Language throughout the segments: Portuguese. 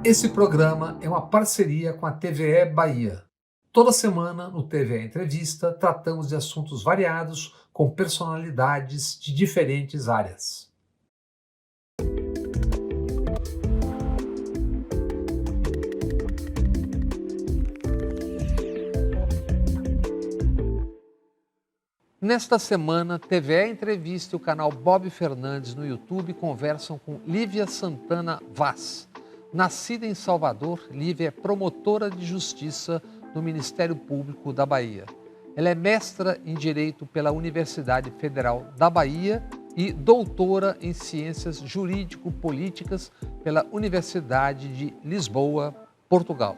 Esse programa é uma parceria com a TVE Bahia. Toda semana, no TVE Entrevista, tratamos de assuntos variados com personalidades de diferentes áreas. Nesta semana, TVE Entrevista e o canal Bob Fernandes no YouTube conversam com Lívia Santana Vaz. Nascida em Salvador, Lívia é promotora de justiça no Ministério Público da Bahia. Ela é mestra em Direito pela Universidade Federal da Bahia e doutora em Ciências Jurídico-Políticas pela Universidade de Lisboa, Portugal.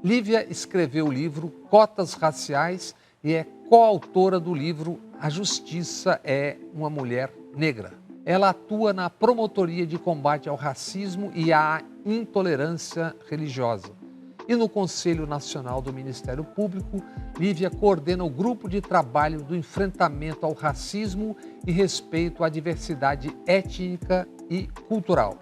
Lívia escreveu o livro Cotas Raciais e é coautora do livro A Justiça é uma Mulher Negra. Ela atua na Promotoria de Combate ao Racismo e à Intolerância Religiosa. E no Conselho Nacional do Ministério Público, Lívia coordena o grupo de trabalho do enfrentamento ao racismo e respeito à diversidade étnica e cultural.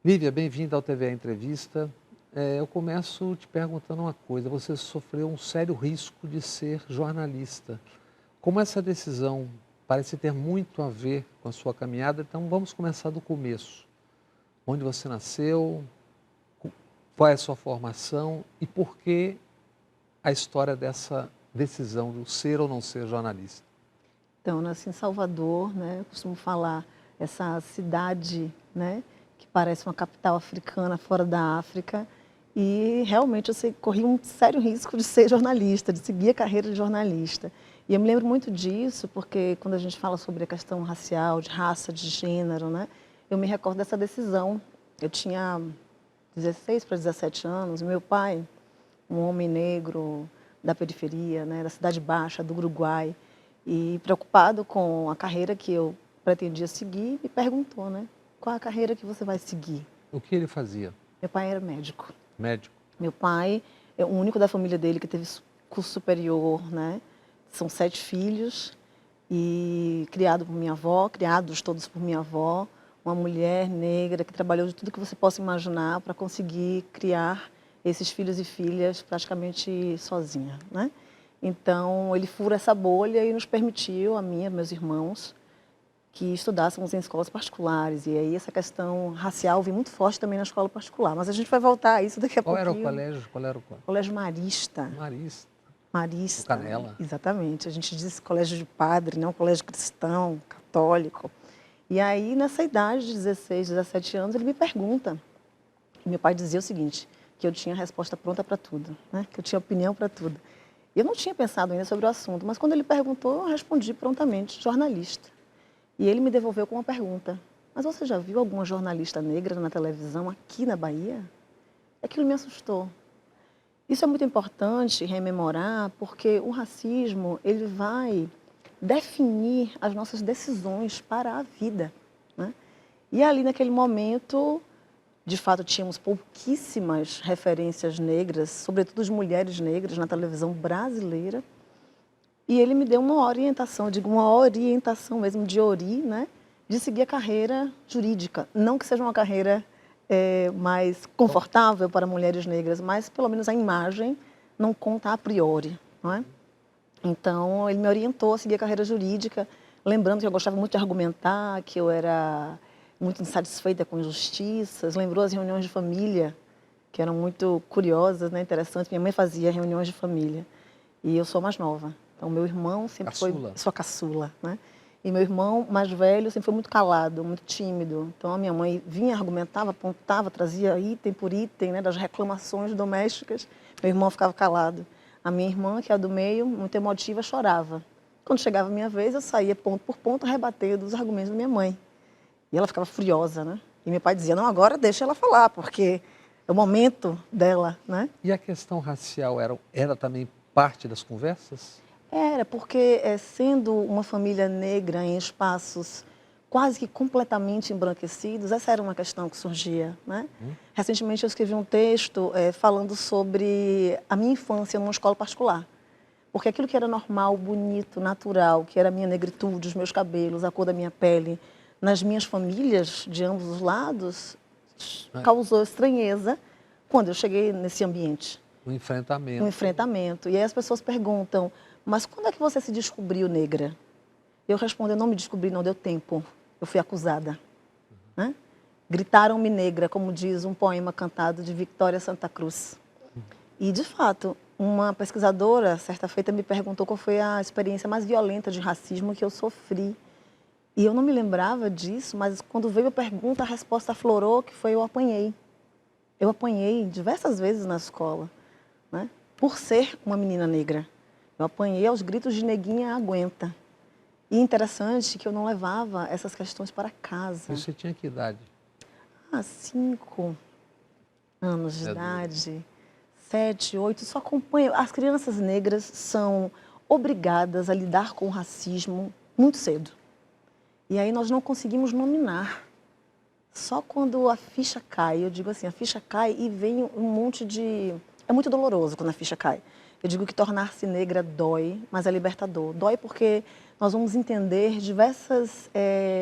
Lívia, bem-vinda ao TV Entrevista. Eu começo te perguntando uma coisa. Você sofreu um sério risco de ser jornalista. Como essa decisão parece ter muito a ver com a sua caminhada, então vamos começar do começo. Onde você nasceu, qual é a sua formação e por que a história dessa decisão de ser ou não ser jornalista? Então, eu nasci em Salvador, né? Eu costumo falar, essa cidade, né, que parece uma capital africana fora da África. E realmente eu corri um sério risco de ser jornalista, de seguir a carreira de jornalista. E eu me lembro muito disso, porque quando a gente fala sobre a questão racial, de raça, de gênero, né, eu me recordo dessa decisão. Eu tinha 16 para 17 anos, meu pai, um homem negro da periferia, né, da Cidade Baixa, do Uruguai, e preocupado com a carreira que eu pretendia seguir, me perguntou, né, qual a carreira que você vai seguir? O que ele fazia? Meu pai era médico. Médico. Meu pai é o único da família dele que teve curso superior, né? São 7 filhos e criado por minha avó, criados todos por minha avó, uma mulher negra que trabalhou de tudo que você possa imaginar para conseguir criar esses filhos e filhas praticamente sozinha, né? Então, ele fura essa bolha e nos permitiu, a mim e meus irmãos, que estudássemos em escolas particulares. E aí essa questão racial vem muito forte também na escola particular. Mas a gente vai voltar a isso daqui a pouquinho. Qual era o colégio? Qual era o colégio? Colégio Marista. Marista. Marista. No Canela. Exatamente. A gente diz colégio de padre, não colégio cristão, católico. E aí, nessa idade de 16, 17 anos, ele me pergunta. E meu pai dizia o seguinte, que eu tinha resposta pronta para tudo, né? Que eu tinha opinião para tudo. Eu não tinha pensado ainda sobre o assunto, mas quando ele perguntou, eu respondi prontamente, jornalista. E ele me devolveu com uma pergunta. Mas você já viu alguma jornalista negra na televisão aqui na Bahia? Aquilo me assustou. Isso é muito importante rememorar, porque o racismo, ele vai definir as nossas decisões para a vida, né? E ali naquele momento, de fato, tínhamos pouquíssimas referências negras, sobretudo de mulheres negras na televisão brasileira. E ele me deu uma orientação, eu digo uma orientação mesmo de né, de seguir a carreira jurídica. Não que seja uma carreira mais confortável para mulheres negras, mas pelo menos a imagem não conta a priori, não é? Então, ele me orientou a seguir a carreira jurídica, lembrando que eu gostava muito de argumentar, que eu era muito insatisfeita com injustiças. Lembrou as reuniões de família, que eram muito curiosas, né, interessantes. Minha mãe fazia reuniões de família e eu sou mais nova. Então, meu irmão sempre Caçula. foi... Sou a caçula, né? E meu irmão mais velho sempre foi muito calado, muito tímido. Então, a minha mãe vinha, argumentava, apontava, trazia item por item, né, das reclamações domésticas. Meu irmão ficava calado. A minha irmã, que é a do meio, muito emotiva, chorava. Quando chegava a minha vez, eu saía ponto por ponto, rebatendo os argumentos da minha mãe. E ela ficava furiosa, né? E meu pai dizia, não, agora deixa ela falar, porque é o momento dela, né? E a questão racial era também parte das conversas? Era, porque sendo uma família negra em espaços quase que completamente embranquecidos, essa era uma questão que surgia, né? Recentemente eu escrevi um texto falando sobre a minha infância numa escola particular. Porque aquilo que era normal, bonito, natural, que era a minha negritude, os meus cabelos, a cor da minha pele, nas minhas famílias de ambos os lados, causou estranheza quando eu cheguei nesse ambiente. Um enfrentamento. Um enfrentamento. E aí as pessoas perguntam, mas quando é que você se descobriu negra? Eu respondo, eu não me descobri, não deu tempo. Eu fui acusada. Né? Gritaram-me negra, como diz um poema cantado de Victoria Santa Cruz. E, de fato, uma pesquisadora, certa feita, me perguntou qual foi a experiência mais violenta de racismo que eu sofri. E eu não me lembrava disso, mas quando veio a pergunta, a resposta aflorou, que foi eu apanhei. Eu apanhei diversas vezes na escola, né? Por ser uma menina negra. Eu apanhei aos gritos de neguinha aguenta. E interessante que eu não levava essas questões para casa. Você tinha que idade? 5 anos de idade, 7, 8, só acompanho. As crianças negras são obrigadas a lidar com o racismo muito cedo. E aí nós não conseguimos nominar. Só quando a ficha cai, eu digo assim, a ficha cai e vem um monte de... É muito doloroso quando a ficha cai. Eu digo que tornar-se negra dói, mas é libertador. Dói porque nós vamos entender diversas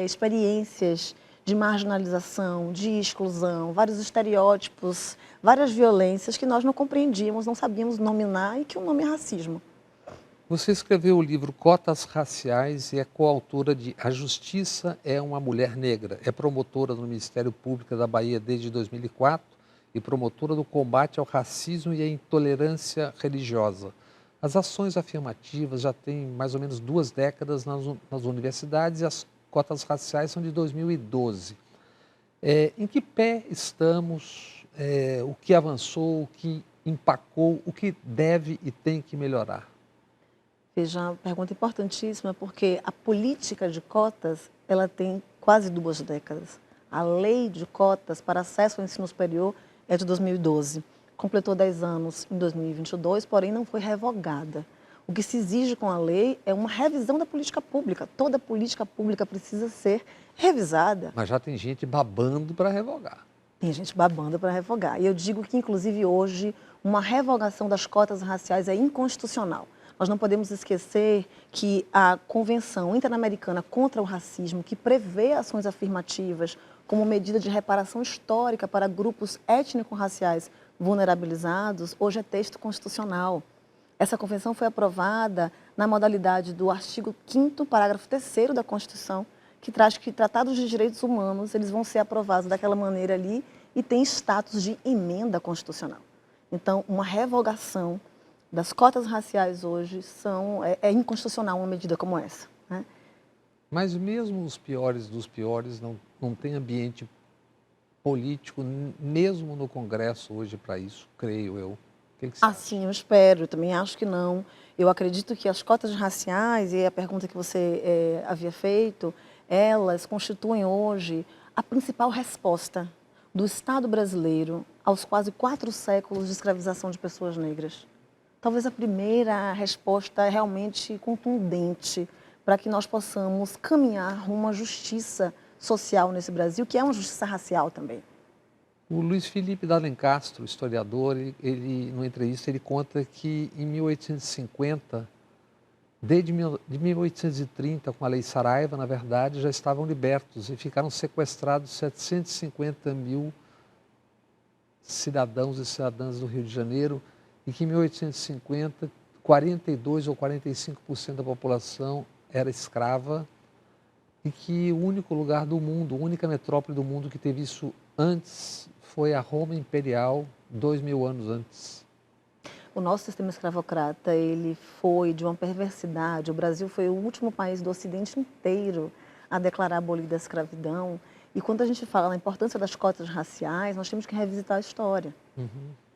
experiências de marginalização, de exclusão, vários estereótipos, várias violências que nós não compreendíamos, não sabíamos nominar e que o nome é racismo. Você escreveu o livro Cotas Raciais e é coautora de A Justiça é uma Mulher Negra. É promotora do Ministério Público da Bahia desde 2004 e promotora do combate ao racismo e à intolerância religiosa. As ações afirmativas já têm mais ou menos 2 décadas nas universidades e as cotas raciais são de 2012. Em que pé estamos? O que avançou? O que empacou? O que deve e tem que melhorar? Veja, uma pergunta importantíssima, porque a política de cotas, ela tem quase 2 décadas. A lei de cotas para acesso ao ensino superior é de 2012. Completou 10 anos em 2022, porém não foi revogada. O que se exige com a lei é uma revisão da política pública. Toda política pública precisa ser revisada. Mas já tem gente babando para revogar. Tem gente babando para revogar. E eu digo que, inclusive, hoje, uma revogação das cotas raciais é inconstitucional. Nós não podemos esquecer que a Convenção Interamericana contra o Racismo, que prevê ações afirmativas como medida de reparação histórica para grupos étnico-raciais vulnerabilizados, hoje é texto constitucional. Essa convenção foi aprovada na modalidade do artigo 5º, parágrafo 3º da Constituição, que traz que tratados de direitos humanos eles vão ser aprovados daquela maneira ali e tem status de emenda constitucional. Então, uma revogação das cotas raciais hoje é inconstitucional uma medida como essa. Né? Mas mesmo os piores dos piores não tem ambiente político, mesmo no Congresso hoje para isso, creio eu. O que você acha? Sim, eu espero, eu também acho que não. Eu acredito que as cotas raciais, e a pergunta que você havia feito, elas constituem hoje a principal resposta do Estado brasileiro aos quase 4 séculos de escravização de pessoas negras. Talvez a primeira resposta realmente contundente para que nós possamos caminhar rumo à justiça social nesse Brasil, que é uma justiça racial também. O Luiz Felipe D'Alencastro, historiador, numa entrevista, ele conta que em 1850, desde 1830, com a Lei Saraiva, na verdade, já estavam libertos e ficaram sequestrados 750 mil cidadãos e cidadãs do Rio de Janeiro, e que em 1850, 42% ou 45% da população era escrava, e que o único lugar do mundo, a única metrópole do mundo que teve isso antes foi a Roma Imperial, 2000 anos antes. O nosso sistema escravocrata, ele foi de uma perversidade. O Brasil foi o último país do Ocidente inteiro a declarar abolida a escravidão. E quando a gente fala na importância das cotas raciais, nós temos que revisitar a história.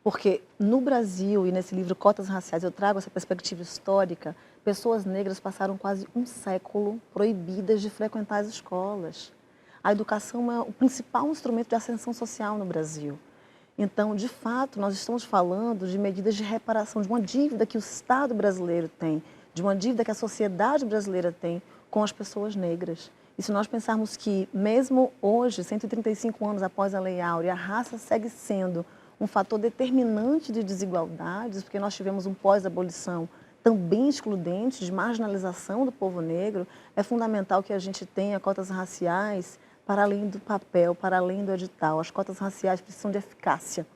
Porque no Brasil, e nesse livro Cotas Raciais, eu trago essa perspectiva histórica, pessoas negras passaram quase 1 século proibidas de frequentar as escolas. A educação é o principal instrumento de ascensão social no Brasil. Então, de fato, nós estamos falando de medidas de reparação, de uma dívida que o Estado brasileiro tem, de uma dívida que a sociedade brasileira tem com as pessoas negras. E se nós pensarmos que, mesmo hoje, 135 anos após a Lei Áurea, a raça segue sendo um fator determinante de desigualdades, porque nós tivemos um pós-abolição também excludente, de marginalização do povo negro, é fundamental que a gente tenha cotas raciais para além do papel, para além do edital. As cotas raciais precisam de eficácia.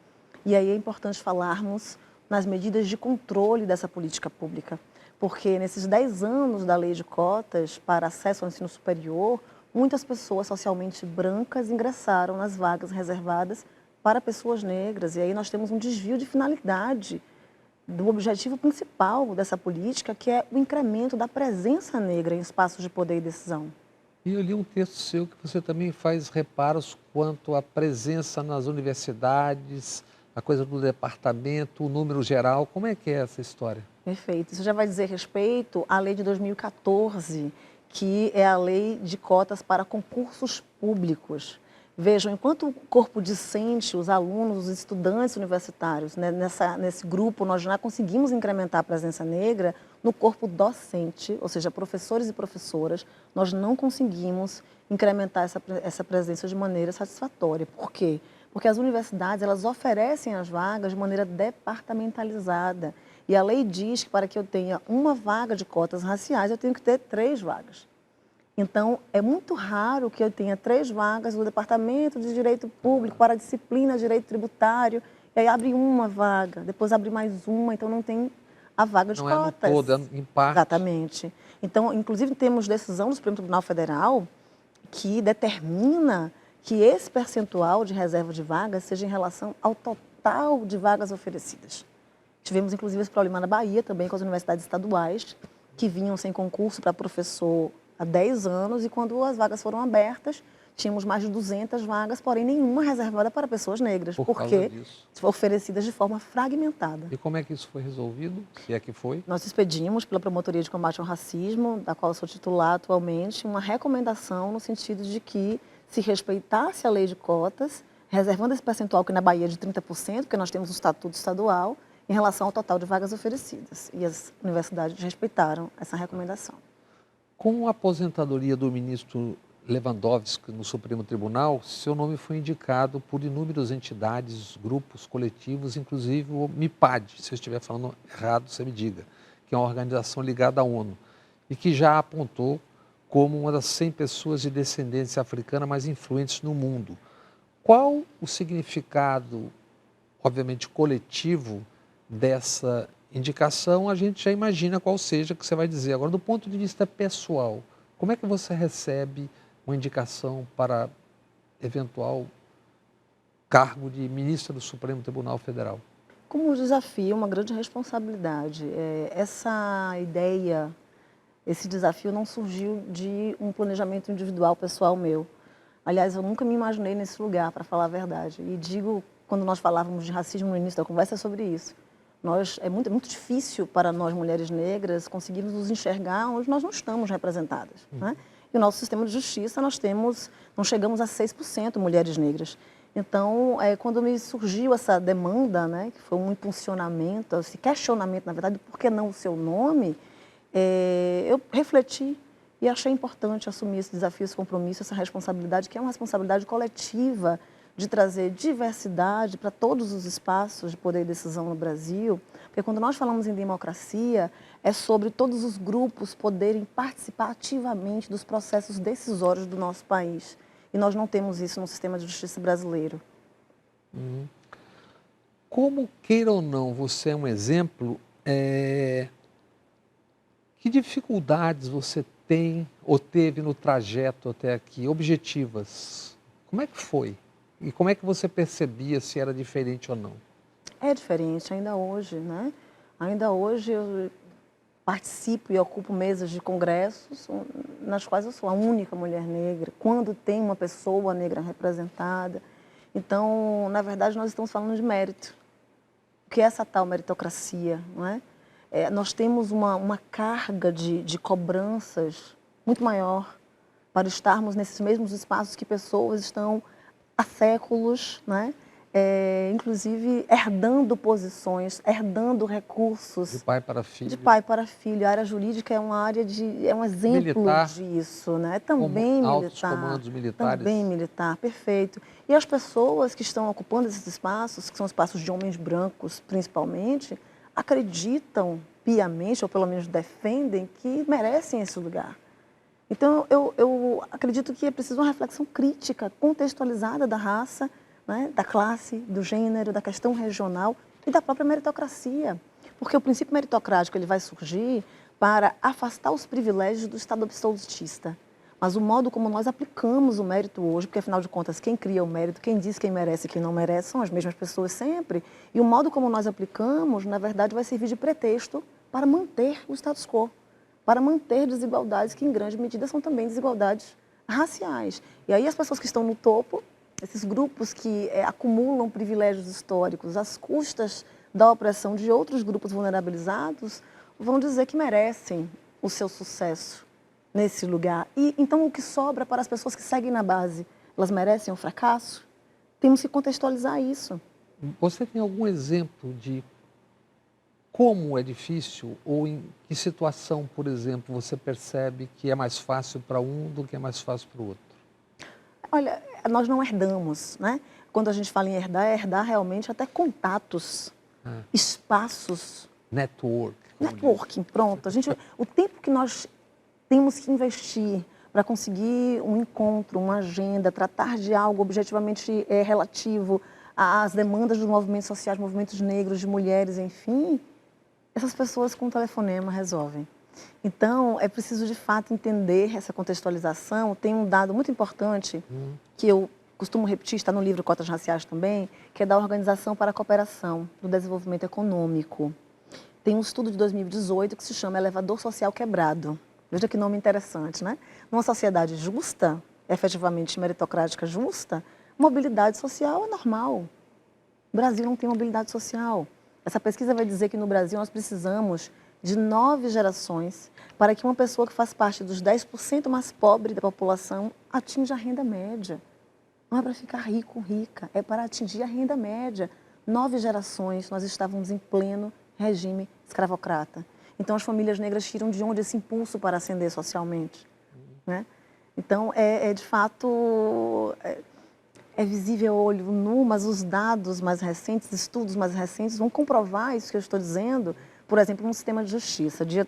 E aí é importante falarmos nas medidas de controle dessa política pública, porque nesses 10 anos da lei de cotas para acesso ao ensino superior, muitas pessoas socialmente brancas ingressaram nas vagas reservadas para pessoas negras, e aí nós temos um desvio de finalidade do objetivo principal dessa política, que é o incremento da presença negra em espaços de poder e decisão. E eu li um texto seu que você também faz reparos quanto à presença nas universidades, a coisa do departamento, o número geral. Como é que é essa história? Perfeito. Isso já vai dizer respeito à lei de 2014, que é a lei de cotas para concursos públicos. Vejam, enquanto o corpo discente, os alunos, os estudantes universitários, né, nesse grupo, nós já conseguimos incrementar a presença negra, no corpo docente, ou seja, professores e professoras, nós não conseguimos incrementar essa presença de maneira satisfatória. Por quê? Porque as universidades, elas oferecem as vagas de maneira departamentalizada. E a lei diz que para que eu tenha uma vaga de cotas raciais, eu tenho que ter 3 vagas. Então, é muito raro que eu tenha 3 vagas no Departamento de Direito Público para a disciplina de Direito Tributário, e aí abre uma vaga, depois abre mais uma, então não tem a vaga de Não cotas. é no todo, é em parte. Exatamente. Então, inclusive, temos decisão do Supremo Tribunal Federal que determina que esse percentual de reserva de vagas seja em relação ao total de vagas oferecidas. Tivemos, inclusive, esse problema na Bahia também com as universidades estaduais, que vinham sem concurso para professor há 10 anos, e quando as vagas foram abertas, tínhamos mais de 200 vagas, porém nenhuma reservada para pessoas negras, porque oferecidas de forma fragmentada. E como é que isso foi resolvido, se é que foi? Nós expedimos pela Promotoria de Combate ao Racismo, da qual eu sou titular atualmente, uma recomendação no sentido de que se respeitasse a lei de cotas, reservando esse percentual que na Bahia é de 30%, porque nós temos um estatuto estadual, em relação ao total de vagas oferecidas. E as universidades respeitaram essa recomendação. Com a aposentadoria do ministro Lewandowski no Supremo Tribunal, seu nome foi indicado por inúmeras entidades, grupos, coletivos, inclusive o MIPAD, se eu estiver falando errado, você me diga, que é uma organização ligada à ONU, e que já apontou como uma das 100 pessoas de descendência africana mais influentes no mundo. Qual o significado, obviamente, coletivo dessa indicação? A gente já imagina qual seja que você vai dizer. Agora, do ponto de vista pessoal, como é que você recebe uma indicação para eventual cargo de ministra do Supremo Tribunal Federal? Como um desafio, uma grande responsabilidade. Essa ideia, esse desafio não surgiu de um planejamento individual, pessoal meu. Aliás, eu nunca me imaginei nesse lugar, para falar a verdade. E digo, quando nós falávamos de racismo no início da conversa, é sobre isso. É muito difícil para nós, mulheres negras, conseguirmos nos enxergar onde nós não estamos representadas. Né? E o nosso sistema de justiça, não chegamos a 6% mulheres negras. Então, quando me surgiu essa demanda, né, que foi um impulsionamento, esse questionamento, na verdade, por que não o seu nome, eu refleti e achei importante assumir esse desafio, esse compromisso, essa responsabilidade, que é uma responsabilidade coletiva, de trazer diversidade para todos os espaços de poder e decisão no Brasil, porque quando nós falamos em democracia, é sobre todos os grupos poderem participar ativamente dos processos decisórios do nosso país. E nós não temos isso no sistema de justiça brasileiro. Como, queira ou não, você é um exemplo, que dificuldades você tem ou teve no trajeto até aqui, objetivas? Como é que foi? E como é que você percebia se era diferente ou não? É diferente, ainda hoje, né? Ainda hoje eu participo e ocupo mesas de congressos nas quais eu sou a única mulher negra, quando tem uma pessoa negra representada. Então, na verdade, nós estamos falando de mérito. O que é essa tal meritocracia, não é? Nós temos uma carga de cobranças muito maior para estarmos nesses mesmos espaços que pessoas estão há séculos, né? Inclusive herdando posições, herdando recursos. De pai para filho. De pai para filho. A área jurídica é uma área é um exemplo militar, disso, né? Também militar. Altos comandos militares. Também militar, perfeito. E as pessoas que estão ocupando esses espaços, que são espaços de homens brancos principalmente, acreditam piamente, ou pelo menos defendem, que merecem esse lugar. Então, eu acredito que é preciso uma reflexão crítica, contextualizada da raça, né, da classe, do gênero, da questão regional e da própria meritocracia. Porque o princípio meritocrático ele vai surgir para afastar os privilégios do Estado absolutista. Mas o modo como nós aplicamos o mérito hoje, porque afinal de contas quem cria o mérito, quem diz quem merece e quem não merece são as mesmas pessoas sempre, e o modo como nós aplicamos, na verdade, vai servir de pretexto para manter o status quo, para manter desigualdades que em grande medida são também desigualdades raciais. E aí as pessoas que estão no topo, esses grupos que acumulam privilégios históricos às custas da opressão de outros grupos vulnerabilizados, vão dizer que merecem o seu sucesso nesse lugar. E então o que sobra para as pessoas que seguem na base, elas merecem o fracasso? Temos que contextualizar isso. Você tem algum exemplo de como é difícil ou em que situação, por exemplo, você percebe que é mais fácil para um do que é mais fácil para o outro? Olha, nós não herdamos, né? Quando a gente fala em herdar, é herdar realmente até contatos, espaços. Network. Networking, pronto. O tempo que nós temos que investir para conseguir um encontro, uma agenda, tratar de algo objetivamente relativo às demandas dos movimentos sociais, movimentos negros, de mulheres, enfim, essas pessoas com um telefonema resolvem. Então, é preciso de fato entender essa contextualização. Tem um dado muito importante que eu costumo repetir, está no livro Cotas Raciais também, que é da Organização para a Cooperação do Desenvolvimento Econômico. Tem um estudo de 2018 que se chama Elevador Social Quebrado. Veja que nome interessante, né? Numa sociedade justa, efetivamente meritocrática justa, mobilidade social é normal. O Brasil não tem mobilidade social. Essa pesquisa vai dizer que no Brasil nós precisamos de 9 gerações para que uma pessoa que faz parte dos 10% mais pobres da população atinja a renda média. Não é para ficar rico, rica, é para atingir a renda média. 9 gerações nós estávamos em pleno regime escravocrata. Então, as famílias negras tiram de onde esse impulso para ascender socialmente, né? Então, de fato, é visível ao olho nu, mas os dados mais recentes, estudos mais recentes, vão comprovar isso que eu estou dizendo. Por exemplo, no sistema de justiça, dia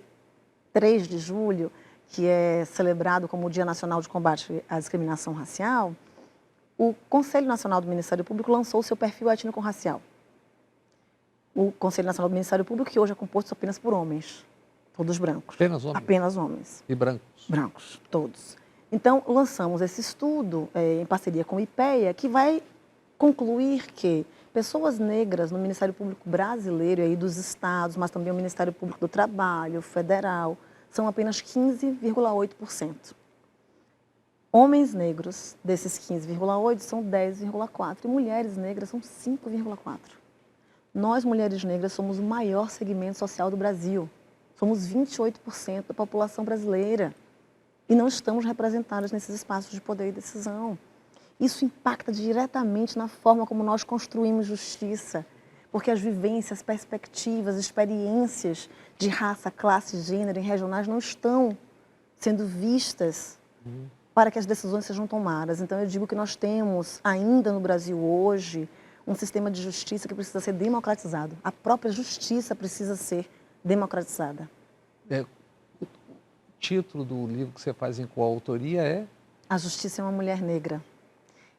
3 de julho, que é celebrado como o Dia Nacional de Combate à Discriminação Racial, o Conselho Nacional do Ministério Público lançou o seu perfil étnico-racial. O Conselho Nacional do Ministério Público, que hoje é composto apenas por homens, todos brancos. Apenas homens? Apenas homens. E brancos? Brancos, todos. Então, lançamos esse estudo em parceria com o IPEA, que vai concluir que pessoas negras no Ministério Público brasileiro, e aí dos estados, mas também o Ministério Público do Trabalho, federal, são apenas 15,8%. Homens negros, desses 15,8%, são 10,4%, e mulheres negras são 5,4%. Nós, mulheres negras, somos o maior segmento social do Brasil. Somos 28% da população brasileira e não estamos representadas nesses espaços de poder e decisão. Isso impacta diretamente na forma como nós construímos justiça, porque as vivências, perspectivas, experiências de raça, classe, gênero e regionais não estão sendo vistas para que as decisões sejam tomadas. Então, eu digo que nós temos ainda no Brasil hoje um sistema de justiça que precisa ser democratizado. A própria justiça precisa ser democratizada. O título do livro que você faz em coautoria é? A Justiça é uma Mulher Negra.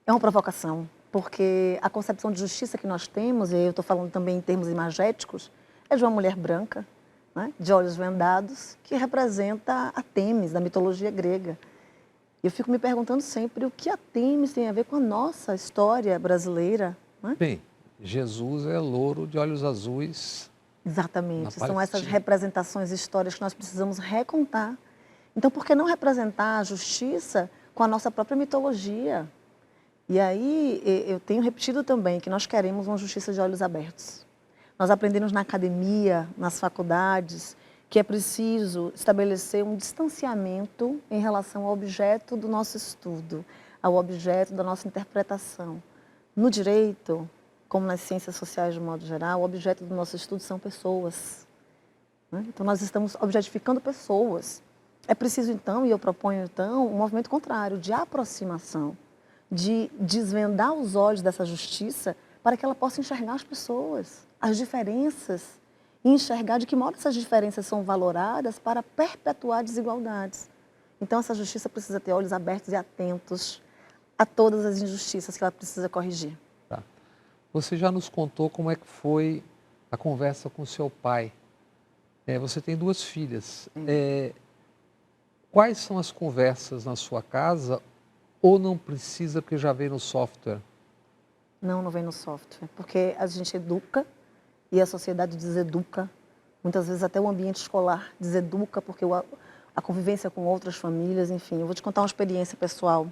É uma provocação, porque a concepção de justiça que nós temos, e eu estou falando também em termos imagéticos, é de uma mulher branca, né, de olhos vendados, que representa a Têmis, da mitologia grega. Eu fico me perguntando sempre o que a Têmis tem a ver com a nossa história brasileira. Bem, Jesus é louro de olhos azuis. Exatamente, são essas representações históricas que nós precisamos recontar. Então, por que não representar a justiça com a nossa própria mitologia? E aí, eu tenho repetido também que nós queremos uma justiça de olhos abertos. Nós aprendemos na academia, nas faculdades, que é preciso estabelecer um distanciamento em relação ao objeto do nosso estudo, ao objeto da nossa interpretação. No direito, como nas ciências sociais de modo geral, o objeto do nosso estudo são pessoas. Então, nós estamos objetificando pessoas. É preciso, então, e eu proponho, então, um movimento contrário, de aproximação, de desvendar os olhos dessa justiça para que ela possa enxergar as pessoas, as diferenças, e enxergar de que modo essas diferenças são valoradas para perpetuar desigualdades. Então, essa justiça precisa ter olhos abertos e atentos a todas as injustiças que ela precisa corrigir. Tá. Você já nos contou como é que foi a conversa com seu pai. Você tem 2 filhas. Quais são as conversas na sua casa ou não precisa porque já vem no software? Não, não vem no software, porque a gente educa e a sociedade deseduca. Muitas vezes até o ambiente escolar deseduca, porque a convivência com outras famílias, enfim. Eu vou te contar uma experiência pessoal.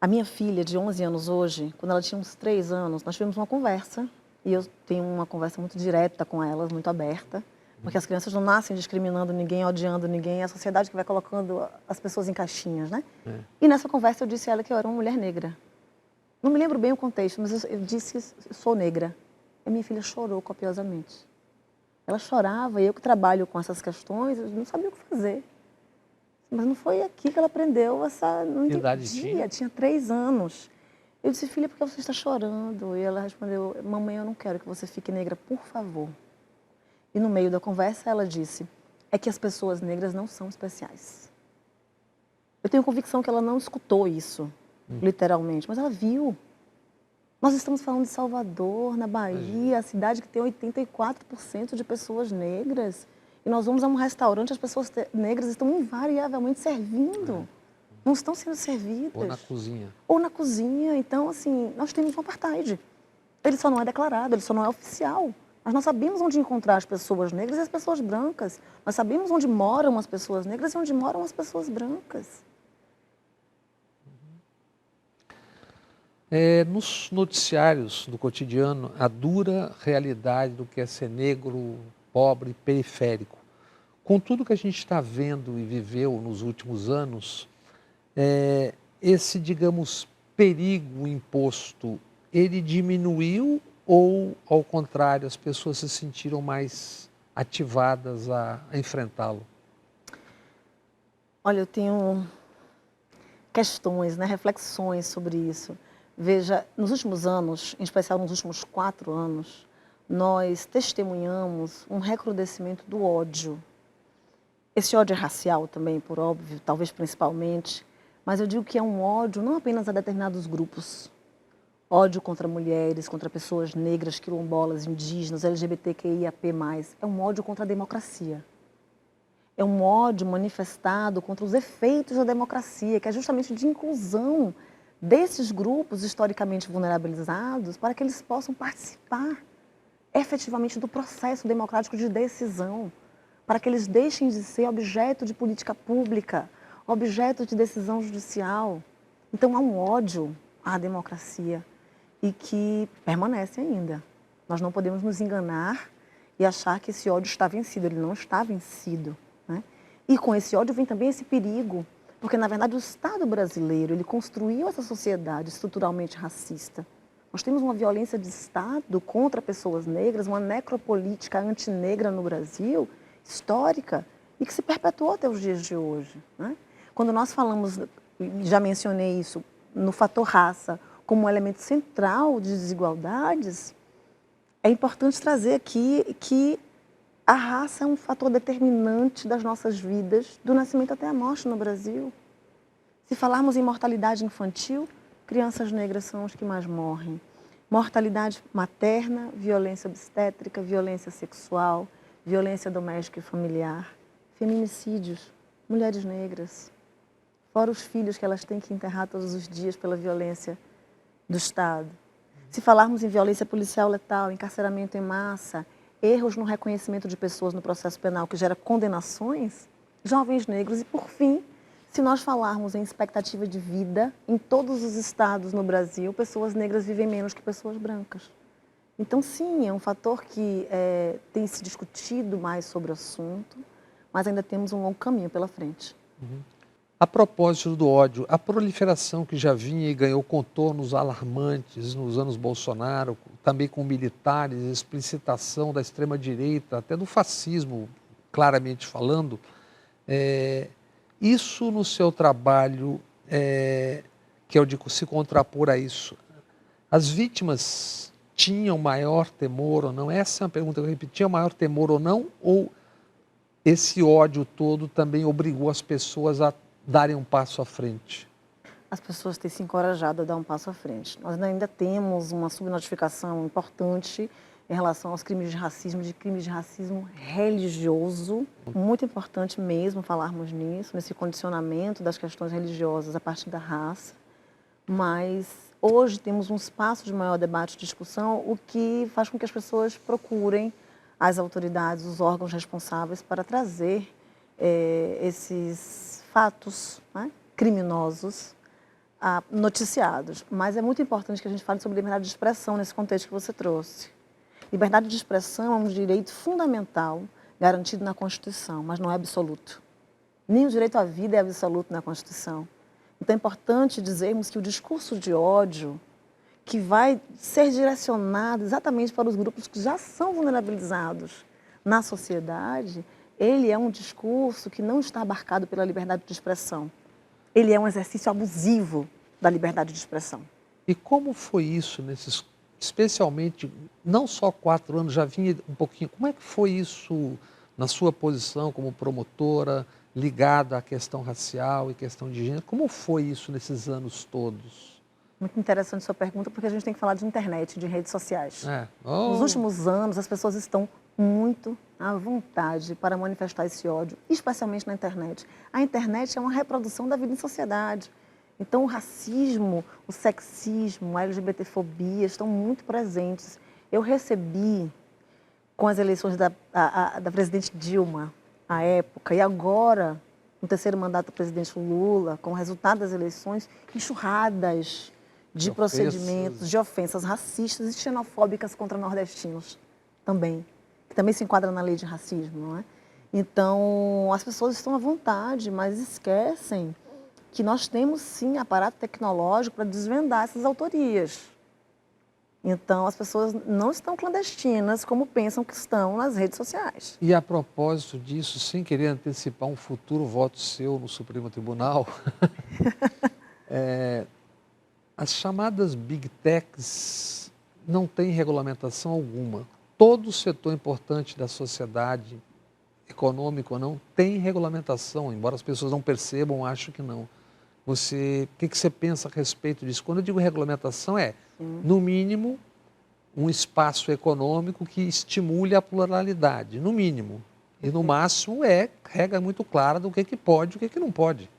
A minha filha, de 11 anos hoje, quando ela tinha uns 3 anos, nós tivemos uma conversa, e eu tenho uma conversa muito direta com elas, muito aberta, porque as crianças não nascem discriminando ninguém, odiando ninguém, é a sociedade que vai colocando as pessoas em caixinhas, né? E nessa conversa eu disse a ela que eu era uma mulher negra. Não me lembro bem o contexto, mas eu disse que sou negra. E minha filha chorou copiosamente. Ela chorava, e eu que trabalho com essas questões, eu não sabia o que fazer. Mas não foi aqui que ela aprendeu essa... Não Que idade entendia, tinha 3 anos. Eu disse, filha, por que você está chorando? E ela respondeu, mamãe, eu não quero que você fique negra, por favor. E no meio da conversa ela disse, é que as pessoas negras não são especiais. Eu tenho convicção que ela não escutou isso, literalmente, mas ela viu. Nós estamos falando de Salvador, na Bahia, a cidade que tem 84% de pessoas negras. E nós vamos a um restaurante, as pessoas negras estão invariavelmente servindo. Não estão sendo servidas. Ou na cozinha. Ou na cozinha. Então, assim, nós temos um apartheid. Ele só não é declarado, ele só não é oficial. Mas nós sabemos onde encontrar as pessoas negras e as pessoas brancas. Nós sabemos onde moram as pessoas negras e onde moram as pessoas brancas. Nos noticiários do cotidiano, a dura realidade do que é ser negro, pobre, periférico. Com tudo que a gente está vendo e viveu nos últimos anos, esse, digamos, perigo imposto, ele diminuiu ou, ao contrário, as pessoas se sentiram mais ativadas a enfrentá-lo? Olha, eu tenho questões, né, reflexões sobre isso. Veja, nos últimos anos, em especial nos últimos 4 anos, nós testemunhamos um recrudescimento do ódio. Esse ódio é racial também, por óbvio, talvez principalmente, mas eu digo que é um ódio não apenas a determinados grupos. Ódio contra mulheres, contra pessoas negras, quilombolas, indígenas, LGBTQIAP+. É um ódio contra a democracia. É um ódio manifestado contra os efeitos da democracia, que é justamente de inclusão desses grupos historicamente vulnerabilizados para que eles possam participar efetivamente do processo democrático de decisão, para que eles deixem de ser objeto de política pública, objeto de decisão judicial. Então há um ódio à democracia e que permanece ainda. Nós não podemos nos enganar e achar que esse ódio está vencido. Ele não está vencido, né? E com esse ódio vem também esse perigo, porque na verdade o Estado brasileiro ele construiu essa sociedade estruturalmente racista. Nós temos uma violência de Estado contra pessoas negras, uma necropolítica antinegra no Brasil, histórica, e que se perpetuou até os dias de hoje, né? Quando nós falamos, já mencionei isso, no fator raça como um elemento central de desigualdades, é importante trazer aqui que a raça é um fator determinante das nossas vidas, do nascimento até a morte no Brasil. Se falarmos em mortalidade infantil, crianças negras são os que mais morrem. Mortalidade materna, violência obstétrica, violência sexual, violência doméstica e familiar, feminicídios, mulheres negras, fora os filhos que elas têm que enterrar todos os dias pela violência do Estado. Se falarmos em violência policial letal, encarceramento em massa, erros no reconhecimento de pessoas no processo penal que gera condenações, jovens negros e, por fim, se nós falarmos em expectativa de vida, em todos os estados no Brasil, pessoas negras vivem menos que pessoas brancas. Então, sim, é um fator que tem se discutido mais sobre o assunto, mas ainda temos um longo caminho pela frente. A propósito do ódio, a proliferação que já vinha e ganhou contornos alarmantes nos anos Bolsonaro, também com militares, explicitação da extrema-direita, até do fascismo, claramente falando, isso no seu trabalho, que eu digo, se contrapor a isso, as vítimas tinham maior temor ou não? Essa é uma pergunta que eu repeti, tinham maior temor ou não? Ou esse ódio todo também obrigou as pessoas a darem um passo à frente? As pessoas têm se encorajado a dar um passo à frente. Nós ainda temos uma subnotificação importante em relação aos crimes de crimes de racismo religioso. Muito importante mesmo falarmos nisso, nesse condicionamento das questões religiosas a partir da raça. Mas hoje temos um espaço de maior debate e discussão, o que faz com que as pessoas procurem as autoridades, os órgãos responsáveis para trazer esses fatos, né, criminosos noticiados. Mas é muito importante que a gente fale sobre liberdade de expressão nesse contexto que você trouxe. Liberdade de expressão é um direito fundamental garantido na Constituição, mas não é absoluto. Nem o direito à vida é absoluto na Constituição. Então é importante dizermos que o discurso de ódio, que vai ser direcionado exatamente para os grupos que já são vulnerabilizados na sociedade, ele é um discurso que não está abarcado pela liberdade de expressão. Ele é um exercício abusivo da liberdade de expressão. E como foi isso nesses, especialmente, não só 4 anos, já vinha um pouquinho, como é que foi isso na sua posição como promotora, ligada à questão racial e questão de gênero? Como foi isso nesses anos todos? Muito interessante sua pergunta, porque a gente tem que falar de internet, de redes sociais. Oh. Nos últimos anos, as pessoas estão muito à vontade para manifestar esse ódio, especialmente na internet. A internet é uma reprodução da vida em sociedade. Então, o racismo, o sexismo, a LGBTfobia estão muito presentes. Eu recebi, com as eleições da presidente Dilma, à época, e agora, no terceiro mandato do presidente Lula, com o resultado das eleições, enxurradas de procedimentos, de ofensas racistas e xenofóbicas contra nordestinos também, que também se enquadra na lei de racismo, não é? Então, as pessoas estão à vontade, mas esquecem que nós temos, sim, aparato tecnológico para desvendar essas autorias. Então, as pessoas não estão clandestinas como pensam que estão nas redes sociais. E a propósito disso, sem querer antecipar um futuro voto seu no Supremo Tribunal, as chamadas Big Techs não têm regulamentação alguma. Todo setor importante da sociedade, econômico ou não, tem regulamentação, embora as pessoas não percebam, acham que não. O que você pensa a respeito disso? Quando eu digo regulamentação no mínimo, um espaço econômico que estimule a pluralidade, no mínimo. E no máximo regra muito clara do que pode e o que não pode.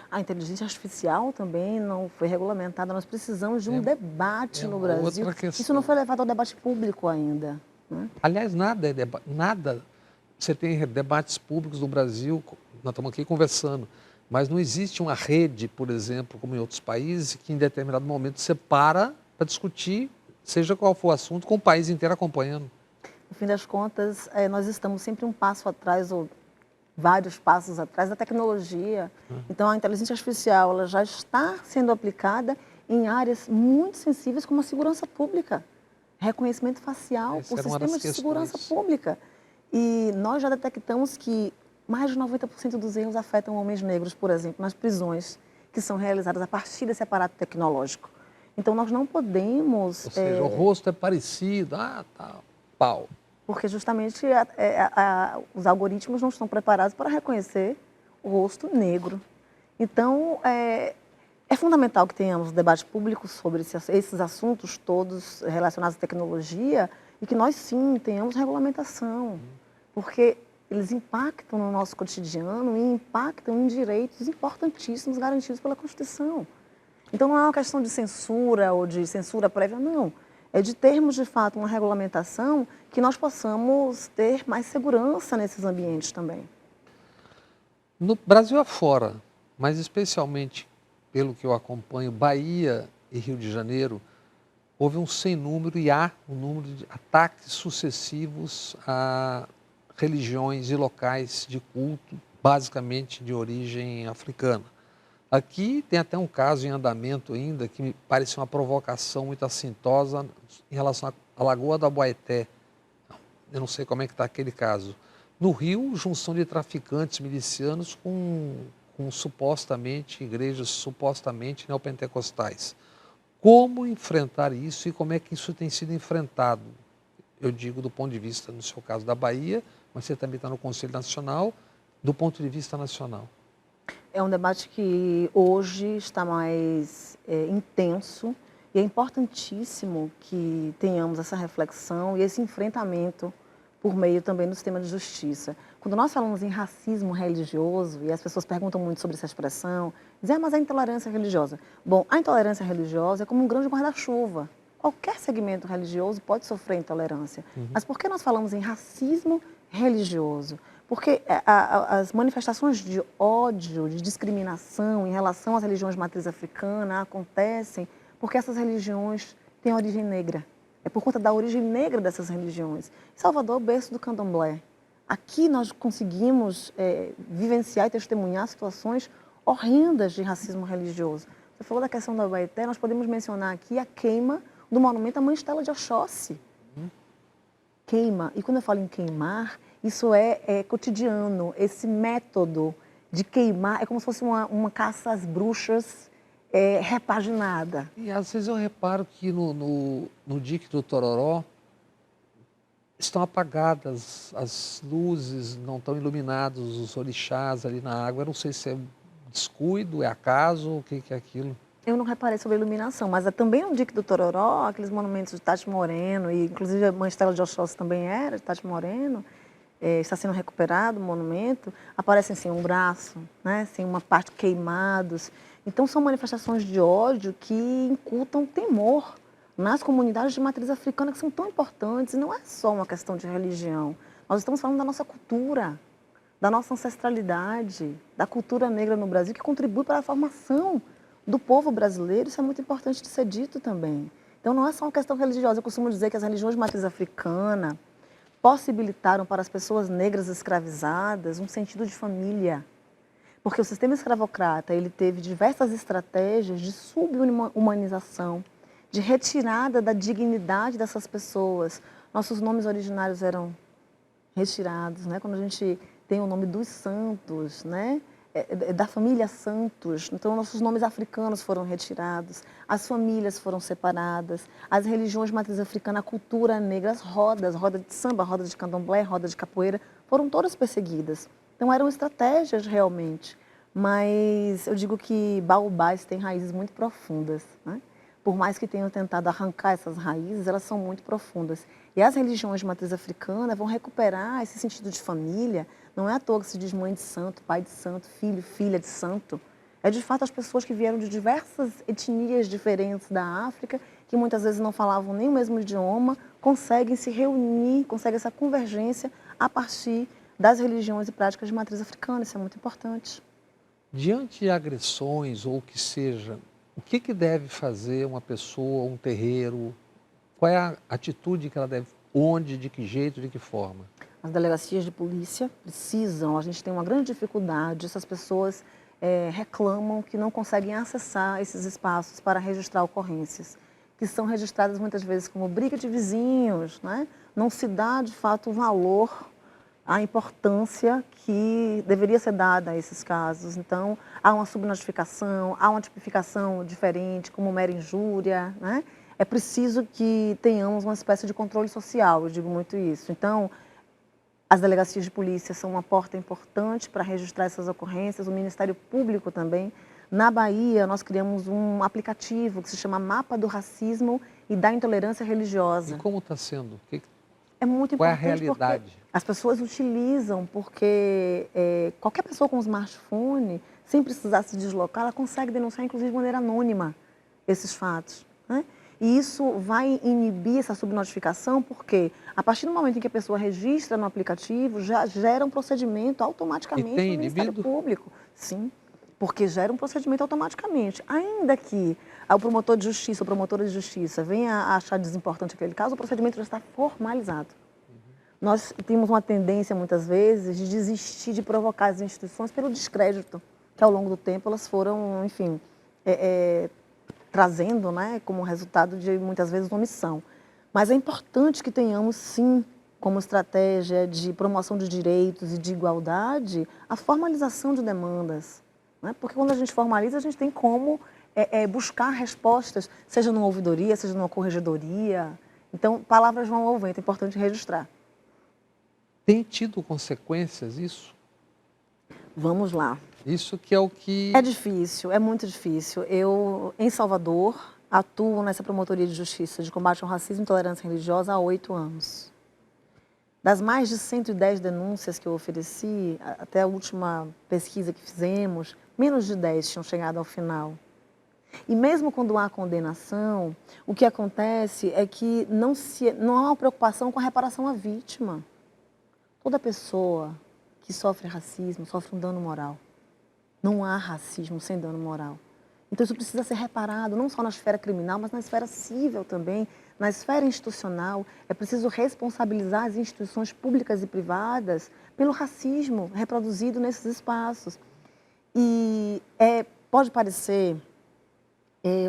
A inteligência artificial também não foi regulamentada. Nós precisamos de um debate no Brasil. Isso não foi levado ao debate público ainda, né? Aliás, nada. Você tem debates públicos no Brasil, nós estamos aqui conversando, mas não existe uma rede, por exemplo, como em outros países, que em determinado momento você para discutir, seja qual for o assunto, com o país inteiro acompanhando. No fim das contas, nós estamos sempre um passo atrás, ou vários passos atrás da tecnologia. Então, a inteligência artificial ela já está sendo aplicada em áreas muito sensíveis como a segurança pública, reconhecimento facial, o sistema de segurança pública. E nós já detectamos que mais de 90% dos erros afetam homens negros, por exemplo, nas prisões que são realizadas a partir desse aparato tecnológico. Então, nós não podemos... Ou seja, o rosto é parecido, pau. Porque justamente os algoritmos não estão preparados para reconhecer o rosto negro. Então, é fundamental que tenhamos debate público sobre esses assuntos todos relacionados à tecnologia e que nós, sim, tenhamos regulamentação, porque eles impactam no nosso cotidiano e impactam em direitos importantíssimos garantidos pela Constituição. Então, não é uma questão de censura ou de censura prévia, não. É de termos, de fato, uma regulamentação que nós possamos ter mais segurança nesses ambientes também. No Brasil afora, mas especialmente pelo que eu acompanho, Bahia e Rio de Janeiro, houve um sem número e há um número de ataques sucessivos a religiões e locais de culto, basicamente de origem africana. Aqui tem até um caso em andamento ainda que me parece uma provocação muito assintosa em relação à Lagoa da Boeté. Eu não sei como é que está aquele caso. No Rio, junção de traficantes milicianos com supostamente igrejas supostamente neopentecostais. Como enfrentar isso e como é que isso tem sido enfrentado? Eu digo do ponto de vista, no seu caso, da Bahia, mas você também está no Conselho Nacional, do ponto de vista nacional? É um debate que hoje está mais intenso e é importantíssimo que tenhamos essa reflexão e esse enfrentamento por meio também do sistema de justiça. Quando nós falamos em racismo religioso, e as pessoas perguntam muito sobre essa expressão, dizem, mas a intolerância religiosa. Bom, a intolerância religiosa é como um grande guarda-chuva. Qualquer segmento religioso pode sofrer intolerância. Mas por que nós falamos em racismo religioso? Porque as manifestações de ódio, de discriminação em relação às religiões de matriz africana acontecem porque essas religiões têm origem negra. É por conta da origem negra dessas religiões. Salvador é o berço do candomblé. Aqui nós conseguimos vivenciar e testemunhar situações horrendas de racismo religioso. Você falou da questão do Abaeté, nós podemos mencionar aqui a queima do monumento à Mãe Estela de Oxóssi. Queima. E quando eu falo em queimar, isso é cotidiano. Esse método de queimar é como se fosse uma caça às bruxas repaginada. E às vezes eu reparo que no dique do Tororó estão apagadas as luzes, não estão iluminados os orixás ali na água. Eu não sei se é descuido, é acaso, o que é aquilo? Eu não reparei sobre a iluminação, mas também no dique do Tororó, aqueles monumentos de Tati Moreno, e inclusive a Mãe Estela de Oxóssi também era de Tati Moreno, está sendo recuperado o monumento, aparecem sem um braço, né, sem uma parte queimados. Então são manifestações de ódio que incutam temor nas comunidades de matriz africana que são tão importantes. E não é só uma questão de religião, nós estamos falando da nossa cultura, da nossa ancestralidade, da cultura negra no Brasil, que contribui para a formação do povo brasileiro. Isso é muito importante de ser dito também. Então não é só uma questão religiosa. Eu costumo dizer que as religiões de matriz africana possibilitaram para as pessoas negras escravizadas um sentido de família. Porque o sistema escravocrata ele teve diversas estratégias de subhumanização, de retirada da dignidade dessas pessoas. Nossos nomes originários eram retirados, né? Quando a gente tem o nome dos santos, né? Da família Santos, então nossos nomes africanos foram retirados, as famílias foram separadas, as religiões de matriz africana, a cultura negra, as rodas, roda de samba, roda de candomblé, roda de capoeira, foram todas perseguidas. Então eram estratégias realmente, mas eu digo que baobás têm raízes muito profundas, né? Por mais que tenham tentado arrancar essas raízes, elas são muito profundas. E as religiões de matriz africana vão recuperar esse sentido de família. Não é à toa que se diz mãe de santo, pai de santo, filho, filha de santo. É de fato as pessoas que vieram de diversas etnias diferentes da África, que muitas vezes não falavam nem o mesmo idioma, conseguem se reunir, conseguem essa convergência a partir das religiões e práticas de matriz africana. Isso é muito importante. Diante de agressões ou o que seja, o que deve fazer uma pessoa, um terreiro? Qual é a atitude que ela deve, onde, de que jeito, de que forma? As delegacias de polícia precisam, a gente tem uma grande dificuldade, essas pessoas reclamam que não conseguem acessar esses espaços para registrar ocorrências, que são registradas muitas vezes como briga de vizinhos, né? Não se dá de fato o valor, a importância que deveria ser dada a esses casos. Então, há uma subnotificação, há uma tipificação diferente, como mera injúria, né? É preciso que tenhamos uma espécie de controle social, eu digo muito isso. Então, as delegacias de polícia são uma porta importante para registrar essas ocorrências, o Ministério Público também. Na Bahia, nós criamos um aplicativo que se chama Mapa do Racismo e da Intolerância Religiosa. E como está sendo? É muito importante. Qual é a realidade? As pessoas utilizam, porque qualquer pessoa com smartphone, sem precisar se deslocar, ela consegue denunciar, inclusive de maneira anônima, esses fatos, né? E isso vai inibir essa subnotificação, porque a partir do momento em que a pessoa registra no aplicativo, já gera um procedimento automaticamente no Ministério Público. Sim, porque gera um procedimento automaticamente. Ainda que o promotor de justiça ou promotora de justiça venha a achar desimportante aquele caso, o procedimento já está formalizado. Nós temos uma tendência, muitas vezes, de desistir de provocar as instituições pelo descrédito, que ao longo do tempo elas foram, enfim, trazendo, né, como resultado de, muitas vezes, omissão. Mas é importante que tenhamos, sim, como estratégia de promoção de direitos e de igualdade, a formalização de demandas, né? Porque quando a gente formaliza, a gente tem como buscar respostas, seja numa ouvidoria, seja numa corregedoria. Então, palavras vão ao vento, é importante registrar. Tem tido consequências isso? Vamos lá. Isso que é o que... É difícil, é muito difícil. Eu, em Salvador, atuo nessa promotoria de justiça de combate ao racismo e intolerância religiosa há 8 anos. Das mais de 110 denúncias que eu ofereci, até a última pesquisa que fizemos, menos de 10 tinham chegado ao final. E mesmo quando há condenação, o que acontece é que não há uma preocupação com a reparação à vítima. Toda pessoa que sofre racismo sofre um dano moral. Não há racismo sem dano moral. Então isso precisa ser reparado, não só na esfera criminal, mas na esfera civil também, na esfera institucional. É preciso responsabilizar as instituições públicas e privadas pelo racismo reproduzido nesses espaços. E pode parecer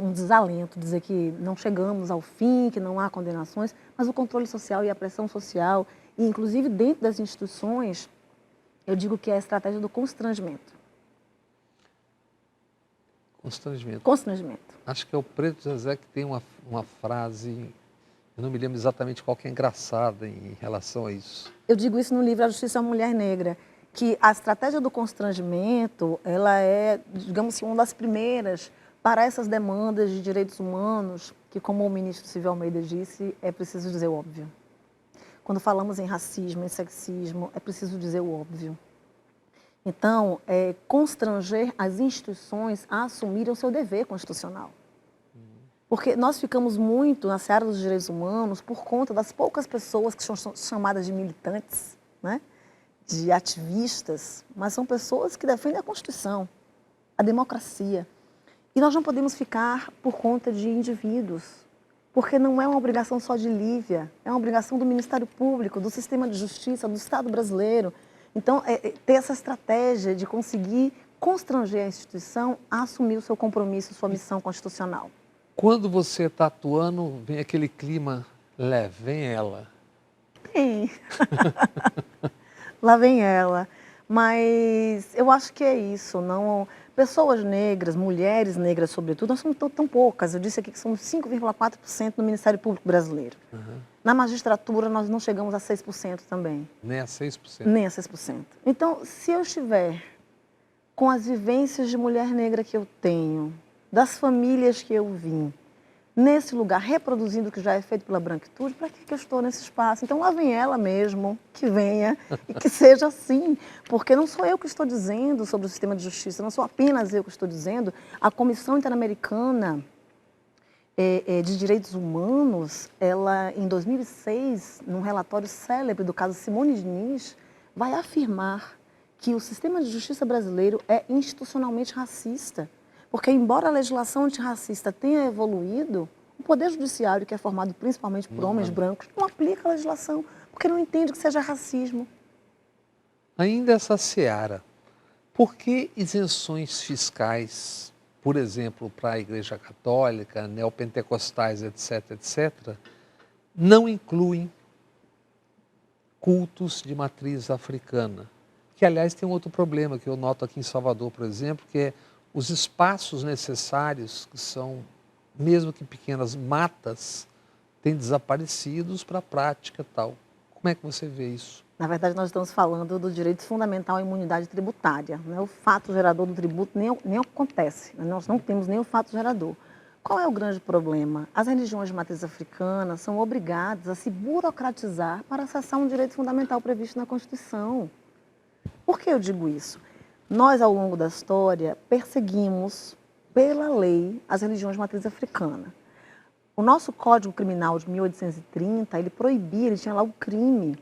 um desalento dizer que não chegamos ao fim, que não há condenações, mas o controle social e a pressão social, e inclusive dentro das instituições, eu digo que é a estratégia do constrangimento. Constrangimento. Constrangimento. Acho que é o Preto Zezé que tem uma frase, eu não me lembro exatamente qual que é engraçada em relação a isso. Eu digo isso no livro A Justiça à Mulher Negra, que a estratégia do constrangimento, ela é, digamos assim, uma das primeiras para essas demandas de direitos humanos, que, como o ministro Silvio Almeida disse, é preciso dizer o óbvio. Quando falamos em racismo, em sexismo, é preciso dizer o óbvio. Então, constranger as instituições a assumirem o seu dever constitucional. Porque nós ficamos muito na seara dos direitos humanos por conta das poucas pessoas que são chamadas de militantes, né? De ativistas, mas são pessoas que defendem a Constituição, a democracia. E nós não podemos ficar por conta de indivíduos, porque não é uma obrigação só de Lívia, é uma obrigação do Ministério Público, do sistema de justiça, do Estado brasileiro. Então, ter essa estratégia de conseguir constranger a instituição a assumir o seu compromisso, sua missão constitucional. Quando você está atuando, vem aquele clima leve, vem ela. Sim. Lá vem ela. Mas eu acho que é isso. Não... Pessoas negras, mulheres negras sobretudo, nós somos tão poucas. Eu disse aqui que somos 5,4% no Ministério Público Brasileiro. Uhum. Na magistratura, nós não chegamos a 6% também. Nem a 6%. Nem a 6%. Então, se eu estiver com as vivências de mulher negra que eu tenho, das famílias que eu vim, nesse lugar, reproduzindo o que já é feito pela branquitude, para que eu estou nesse espaço? Então, lá vem ela mesmo, que venha e que seja assim. Porque não sou eu que estou dizendo sobre o sistema de justiça, não sou apenas eu que estou dizendo. A Comissão Interamericana de Direitos Humanos, ela, em 2006, num relatório célebre do caso Simone Diniz, vai afirmar que o sistema de justiça brasileiro é institucionalmente racista. Porque, embora a legislação antirracista tenha evoluído, o Poder Judiciário, que é formado principalmente por homens brancos, não aplica a legislação, porque não entende que seja racismo. Ainda essa seara, por que isenções fiscais, por exemplo, para a Igreja Católica, neopentecostais, etc., etc., não incluem cultos de matriz africana? Que, aliás, tem um outro problema que eu noto aqui em Salvador, por exemplo, que é os espaços necessários, que são, mesmo que pequenas matas, têm desaparecidos para a prática tal. Como é que você vê isso? Na verdade, nós estamos falando do direito fundamental à imunidade tributária. Né? O fato gerador do tributo nem acontece. Né? Nós não temos nem o fato gerador. Qual é o grande problema? As religiões de matriz africana são obrigadas a se burocratizar para acessar um direito fundamental previsto na Constituição. Por que eu digo isso? Nós, ao longo da história, perseguimos, pela lei, as religiões de matriz africana. O nosso Código Criminal de 1830, ele proibia, ele tinha lá o crime,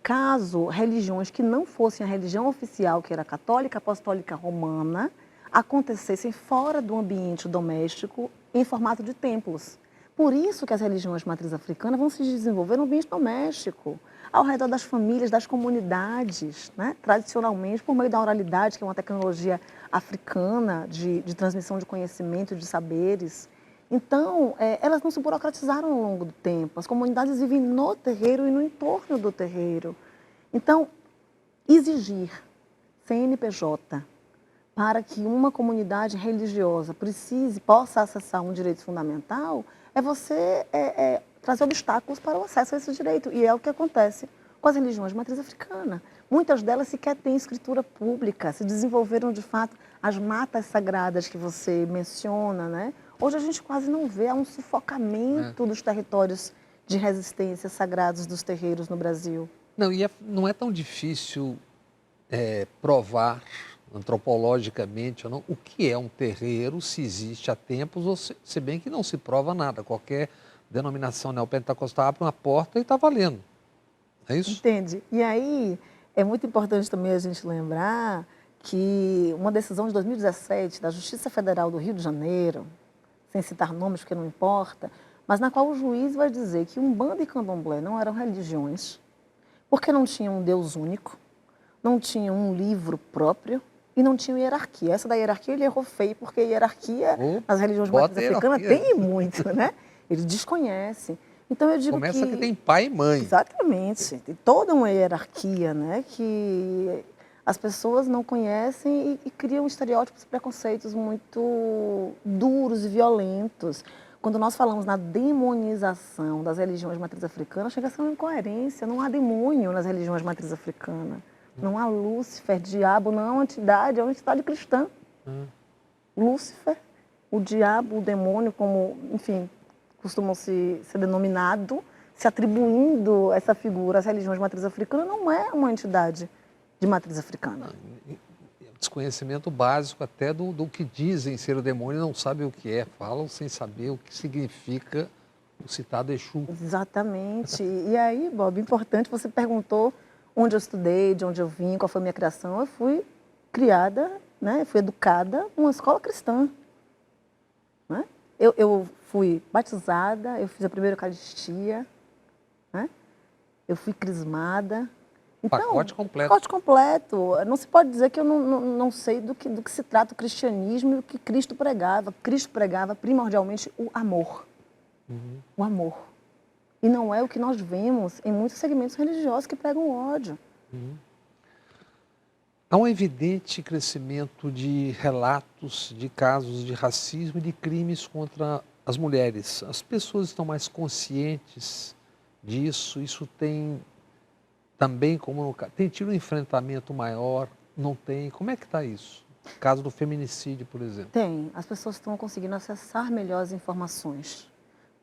caso religiões que não fossem a religião oficial, que era católica, apostólica, romana, acontecessem fora do ambiente doméstico, em formato de templos. Por isso que as religiões de matriz africana vão se desenvolver no ambiente doméstico, ao redor das famílias, das comunidades, né? Tradicionalmente, por meio da oralidade, que é uma tecnologia africana de transmissão de conhecimento, de saberes. Então, elas não se burocratizaram ao longo do tempo. As comunidades vivem no terreiro e no entorno do terreiro. Então, exigir CNPJ para que uma comunidade religiosa possa acessar um direito fundamental, é você trazer obstáculos para o acesso a esse direito. E é o que acontece com as religiões de matriz africana. Muitas delas sequer têm escritura pública, se desenvolveram de fato as matas sagradas que você menciona, né? Hoje a gente quase não vê, há um sufocamento dos territórios de resistência sagrados dos terreiros no Brasil. Não, não é tão difícil provar antropologicamente ou não o que é um terreiro, se existe há tempos, ou se bem que não se prova nada. Qualquer denominação neopentecostal abre uma porta e está valendo. É isso? Entende? E aí é muito importante também a gente lembrar que uma decisão de 2017 da Justiça Federal do Rio de Janeiro, sem citar nomes porque não importa, mas na qual o juiz vai dizer que Umbanda e Candomblé não eram religiões, porque não tinham um Deus único, não tinham um livro próprio e não tinham hierarquia. Essa da hierarquia ele errou feio, porque hierarquia nas religiões matriz africanas tem muito, né? Eles desconhecem. Então eu digo Começa que tem pai e mãe. Exatamente. Tem toda uma hierarquia, né? Que as pessoas não conhecem e criam estereótipos e preconceitos muito duros e violentos. Quando nós falamos na demonização das religiões matriz africanas, chega a ser uma incoerência. Não há demônio nas religiões matriz africanas. Não há Lúcifer, diabo, não é uma entidade, é uma entidade cristã. Lúcifer, o diabo, o demônio, como, enfim, costumam ser denominado, se atribuindo essa figura às religiões de matriz africana, não é uma entidade de matriz africana. Desconhecimento básico até do que dizem ser o demônio, não sabem o que é, falam sem saber o que significa o citado Exu. Exatamente. E aí, Bob, importante, você perguntou onde eu estudei, de onde eu vim, qual foi a minha criação. Eu fui criada, né, fui educada numa escola cristã. Né? Eu fui batizada, eu fiz a primeira Eucaristia, né? Eu fui crismada. Então, pacote completo. Pacote completo. Não se pode dizer que eu não sei do que se trata o cristianismo e o que Cristo pregava. Cristo pregava primordialmente o amor. O amor. E não é o que nós vemos em muitos segmentos religiosos que pregam ódio. Há um evidente crescimento de relatos de casos de racismo e de crimes contra as mulheres. As pessoas estão mais conscientes disso, isso tem também, tem tido um enfrentamento maior, não tem? Como é que está isso? O caso do feminicídio, por exemplo. Tem. As pessoas estão conseguindo acessar melhor as informações.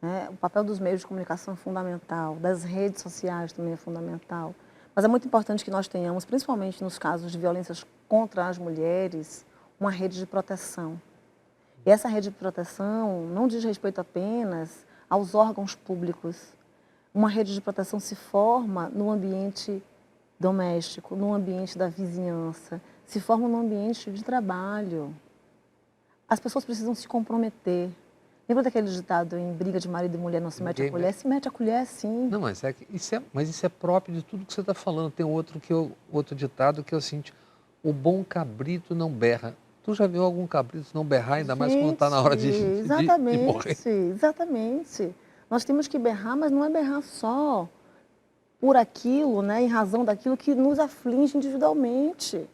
Né? O papel dos meios de comunicação é fundamental, das redes sociais também é fundamental. Mas é muito importante que nós tenhamos, principalmente nos casos de violências contra as mulheres, uma rede de proteção. E essa rede de proteção não diz respeito apenas aos órgãos públicos. Uma rede de proteção se forma no ambiente doméstico, no ambiente da vizinhança, se forma no ambiente de trabalho. As pessoas precisam se comprometer. Lembra daquele ditado em briga de marido e mulher não se mete a colher? Se mete a colher, sim. Não, mas isso é próprio de tudo que você está falando. Tem outro ditado que é o seguinte: o bom cabrito não berra. Tu já viu algum cabrito não berrar, ainda mais quando está na hora de morrer? Exatamente. Nós temos que berrar, mas não é berrar só por aquilo, né, em razão daquilo que nos aflige individualmente.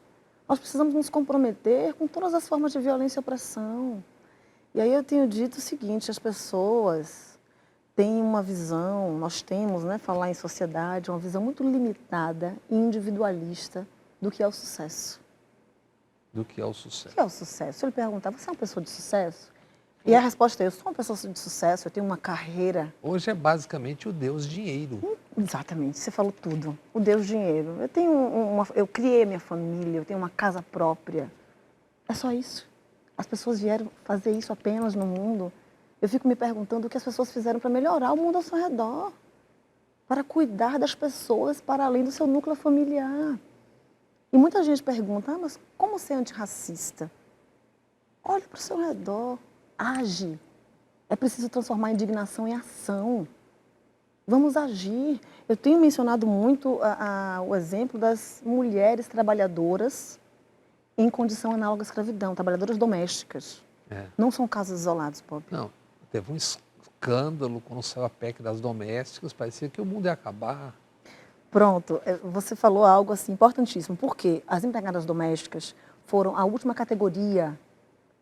Nós precisamos nos comprometer com todas as formas de violência e opressão. E aí eu tenho dito o seguinte: as pessoas têm uma visão, nós temos, né, falar em sociedade, uma visão muito limitada e individualista do que é o sucesso. Do que é o sucesso. O que é o sucesso? Se eu lhe perguntar, você é uma pessoa de sucesso? E a resposta é: eu sou uma pessoa de sucesso, eu tenho uma carreira. Hoje é basicamente o Deus dinheiro. Exatamente, você falou tudo. O Deus dinheiro. Eu criei minha família, eu tenho uma casa própria. É só isso. As pessoas vieram fazer isso apenas no mundo. Eu fico me perguntando o que as pessoas fizeram para melhorar o mundo ao seu redor, para cuidar das pessoas para além do seu núcleo familiar. E muita gente pergunta: mas como ser antirracista? Olha para o seu redor, age. É preciso transformar a indignação em ação. Vamos agir. Eu tenho mencionado muito o exemplo das mulheres trabalhadoras em condição análoga à escravidão, trabalhadoras domésticas. Não são casos isolados, Bob. Não, teve um escândalo quando saiu a PEC das domésticas, parecia que o mundo ia acabar. Pronto, você falou algo assim importantíssimo, porque as empregadas domésticas foram a última categoria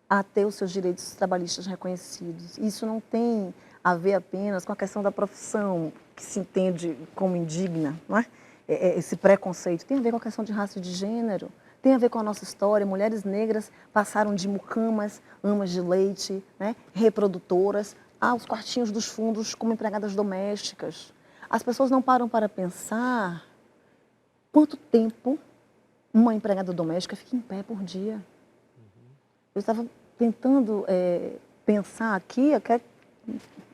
a ter os seus direitos trabalhistas reconhecidos. Isso não tem a ver apenas com a questão da profissão, que se entende como indigna, não é? esse preconceito. Tem a ver com a questão de raça e de gênero, tem a ver com a nossa história. Mulheres negras passaram de mucamas, amas de leite, né, reprodutoras, aos quartinhos dos fundos como empregadas domésticas. As pessoas não param para pensar quanto tempo uma empregada doméstica fica em pé por dia. Eu estava tentando pensar aqui,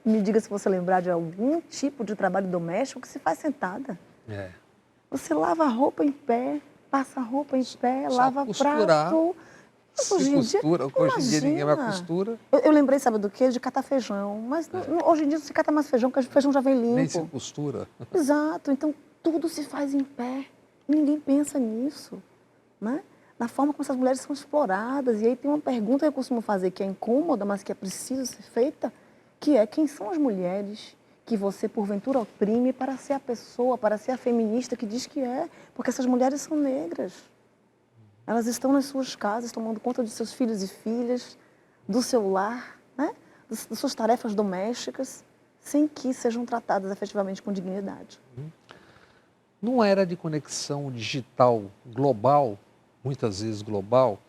me diga se você lembrar de algum tipo de trabalho doméstico que se faz sentada. Você lava a roupa em pé, passa a roupa em pé, só lava costurar, prato. hoje em dia ninguém mais costura. Eu lembrei, sabe do quê? De catar feijão. Mas hoje em dia não se cata mais feijão, porque o feijão já vem limpo. Nem se costura. Exato. Então, tudo se faz em pé. Ninguém pensa nisso, né? Na forma como essas mulheres são exploradas. E aí tem uma pergunta que eu costumo fazer, que é incômoda, mas que é preciso ser feita, que é: quem são as mulheres que você, porventura, oprime para ser a pessoa, para ser a feminista que diz que é? Porque essas mulheres são negras. Elas estão nas suas casas, tomando conta de seus filhos e filhas, do seu lar, né? Das suas tarefas domésticas, sem que sejam tratadas efetivamente com dignidade. Numa era de conexão digital global, muitas vezes global,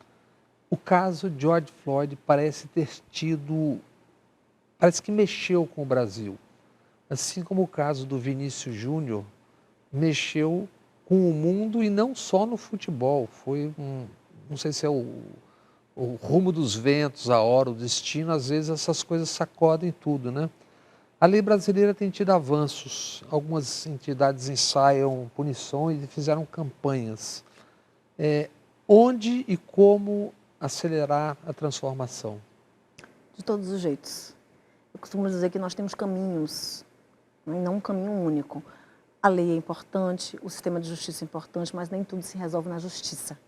o caso de George Floyd parece que mexeu com o Brasil. Assim como o caso do Vinícius Júnior mexeu com o mundo e não só no futebol. Foi não sei se é o rumo dos ventos, a hora, o destino, às vezes essas coisas sacodem tudo, né? A lei brasileira tem tido avanços, algumas entidades ensaiam punições e fizeram campanhas. Onde e como acelerar a transformação? De todos os jeitos. Eu costumo dizer que nós temos caminhos, né, e não um caminho único. A lei é importante, o sistema de justiça é importante, mas nem tudo se resolve na justiça.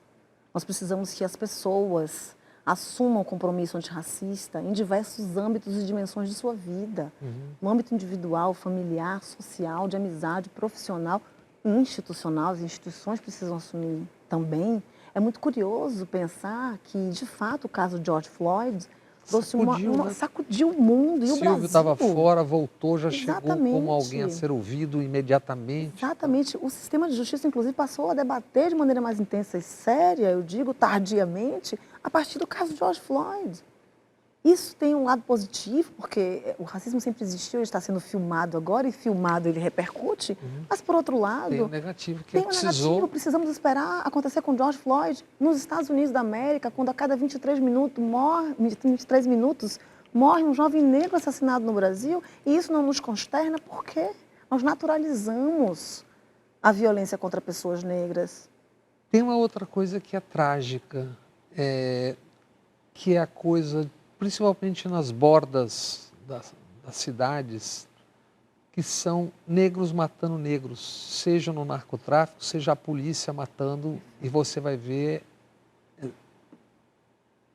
Nós precisamos que as pessoas assumam o compromisso antirracista em diversos âmbitos e dimensões de sua vida. No âmbito individual, familiar, social, de amizade, profissional, institucional. As instituições precisam assumir também. É muito curioso pensar que, de fato, o caso de George Floyd trouxe sacudiu o mundo e o Brasil. Silvio estava fora, voltou, já Exatamente. chegou como alguém a ser ouvido imediatamente. Exatamente. O sistema de justiça, inclusive, passou a debater de maneira mais intensa e séria, eu digo tardiamente, a partir do caso de George Floyd. Isso tem um lado positivo, porque o racismo sempre existiu, ele está sendo filmado agora, e filmado ele repercute, mas, por outro lado, tem um negativo que tem um negativo. Precisamos esperar acontecer com George Floyd nos Estados Unidos da América, quando a cada 23 minutos morre um jovem negro assassinado no Brasil, e isso não nos consterna porque nós naturalizamos a violência contra pessoas negras. Tem uma outra coisa que é trágica, que é a coisa, principalmente nas bordas das cidades, que são negros matando negros, seja no narcotráfico, seja a polícia matando, e você vai ver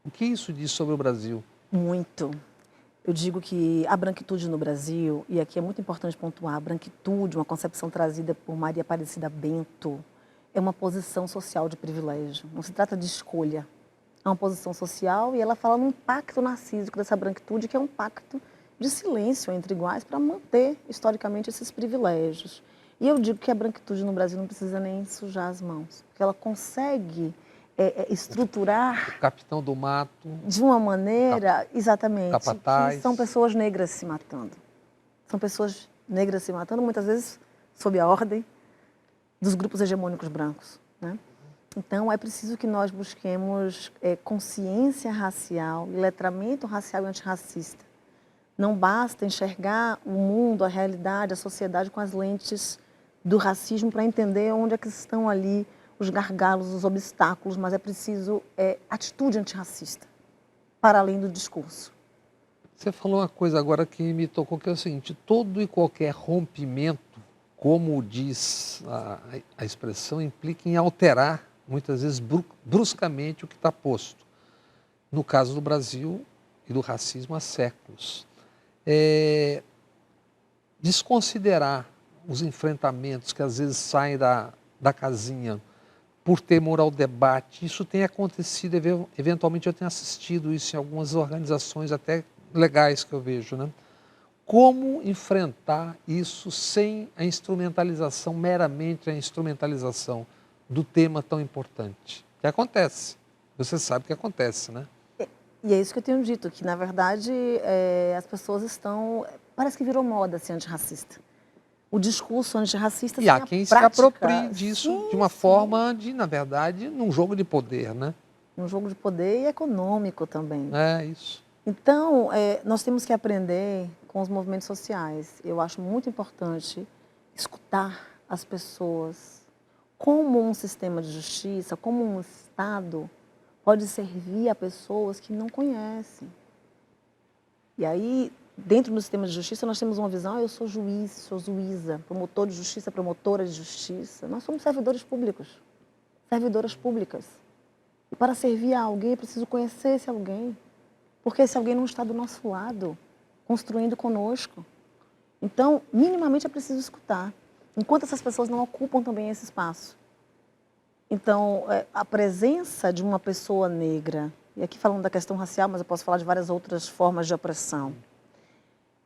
o que isso diz sobre o Brasil. Muito. Eu digo que a branquitude no Brasil, e aqui é muito importante pontuar, a branquitude, uma concepção trazida por Maria Aparecida Bento, é uma posição social de privilégio, não se trata de escolha. É uma posição social e ela fala num pacto narcísico dessa branquitude, que é um pacto de silêncio entre iguais para manter, historicamente, esses privilégios. E eu digo que a branquitude no Brasil não precisa nem sujar as mãos, porque ela consegue estruturar... O capitão do mato... De uma maneira, exatamente, capataz. Que são pessoas negras se matando. São pessoas negras se matando, muitas vezes sob a ordem dos grupos hegemônicos brancos, né? Então, é preciso que nós busquemos consciência racial, letramento racial e antirracista. Não basta enxergar o mundo, a realidade, a sociedade com as lentes do racismo para entender onde é que estão ali os gargalos, os obstáculos, mas é preciso atitude antirracista, para além do discurso. Você falou uma coisa agora que me tocou, que é o seguinte: todo e qualquer rompimento, como diz a expressão, implica em alterar, muitas vezes bruscamente, o que está posto. No caso do Brasil e do racismo há séculos. Desconsiderar os enfrentamentos que às vezes saem da casinha por temor ao debate, isso tem acontecido, eventualmente eu tenho assistido isso em algumas organizações até legais que eu vejo, né? como enfrentar isso sem a instrumentalização, meramente a instrumentalização do tema tão importante? Que acontece, você sabe que acontece, né? E é isso que eu tenho dito, que na verdade as pessoas estão, parece que virou moda ser antirracista. O discurso antirracista E sem há a quem se prática. aproprie disso Sim, de uma sim. forma de, na verdade, num jogo de poder, né? Um jogo de poder e econômico também. É isso. Então, nós temos que aprender com os movimentos sociais. Eu acho muito importante escutar as pessoas, como um sistema de justiça, como um Estado pode servir a pessoas que não conhecem. E aí, dentro do sistema de justiça, nós temos uma visão, eu sou juiz, sou juíza, promotor de justiça, promotora de justiça. Nós somos servidores públicos, servidoras públicas. E para servir a alguém, é preciso conhecer esse alguém. Porque esse alguém não está do nosso lado, construindo conosco. Então, minimamente é preciso escutar, enquanto essas pessoas não ocupam também esse espaço. Então, a presença de uma pessoa negra, e aqui falando da questão racial, mas eu posso falar de várias outras formas de opressão.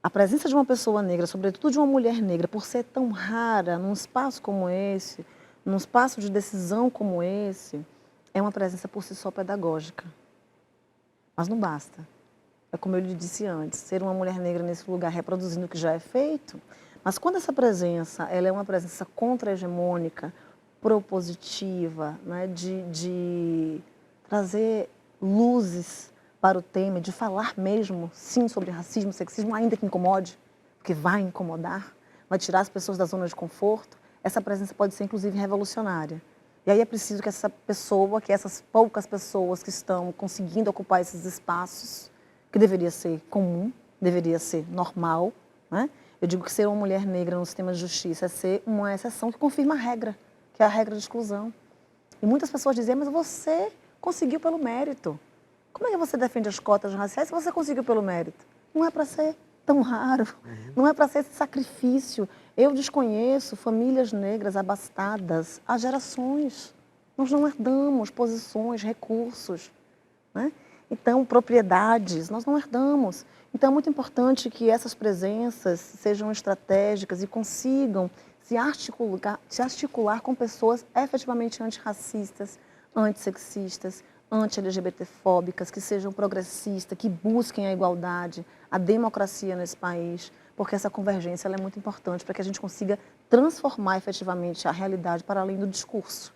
A presença de uma pessoa negra, sobretudo de uma mulher negra, por ser tão rara num espaço como esse, num espaço de decisão como esse, é uma presença por si só pedagógica. Mas não basta. É como eu lhe disse antes, ser uma mulher negra nesse lugar reproduzindo o que já é feito, mas quando essa presença ela é uma presença contra-hegemônica, propositiva, né, de trazer luzes para o tema, de falar mesmo, sim, sobre racismo, sexismo, ainda que incomode, porque vai incomodar, vai tirar as pessoas da zona de conforto, essa presença pode ser, inclusive, revolucionária. E aí é preciso que essa pessoa, que essas poucas pessoas que estão conseguindo ocupar esses espaços, que deveria ser comum, deveria ser normal, né? Eu digo que ser uma mulher negra no sistema de justiça é ser uma exceção que confirma a regra, que é a regra de exclusão. E muitas pessoas dizem, mas você conseguiu pelo mérito. Como é que você defende as cotas raciais se você conseguiu pelo mérito? Não é para ser tão raro, não é para ser esse sacrifício. Eu desconheço famílias negras abastadas há gerações. Nós não herdamos posições, recursos, né? Então, propriedades, nós não herdamos. Então, é muito importante que essas presenças sejam estratégicas e consigam se articular com pessoas efetivamente antirracistas, antissexistas, anti-LGBTfóbicas, que sejam progressistas, que busquem a igualdade, a democracia nesse país, porque essa convergência ela é muito importante para que a gente consiga transformar efetivamente a realidade para além do discurso.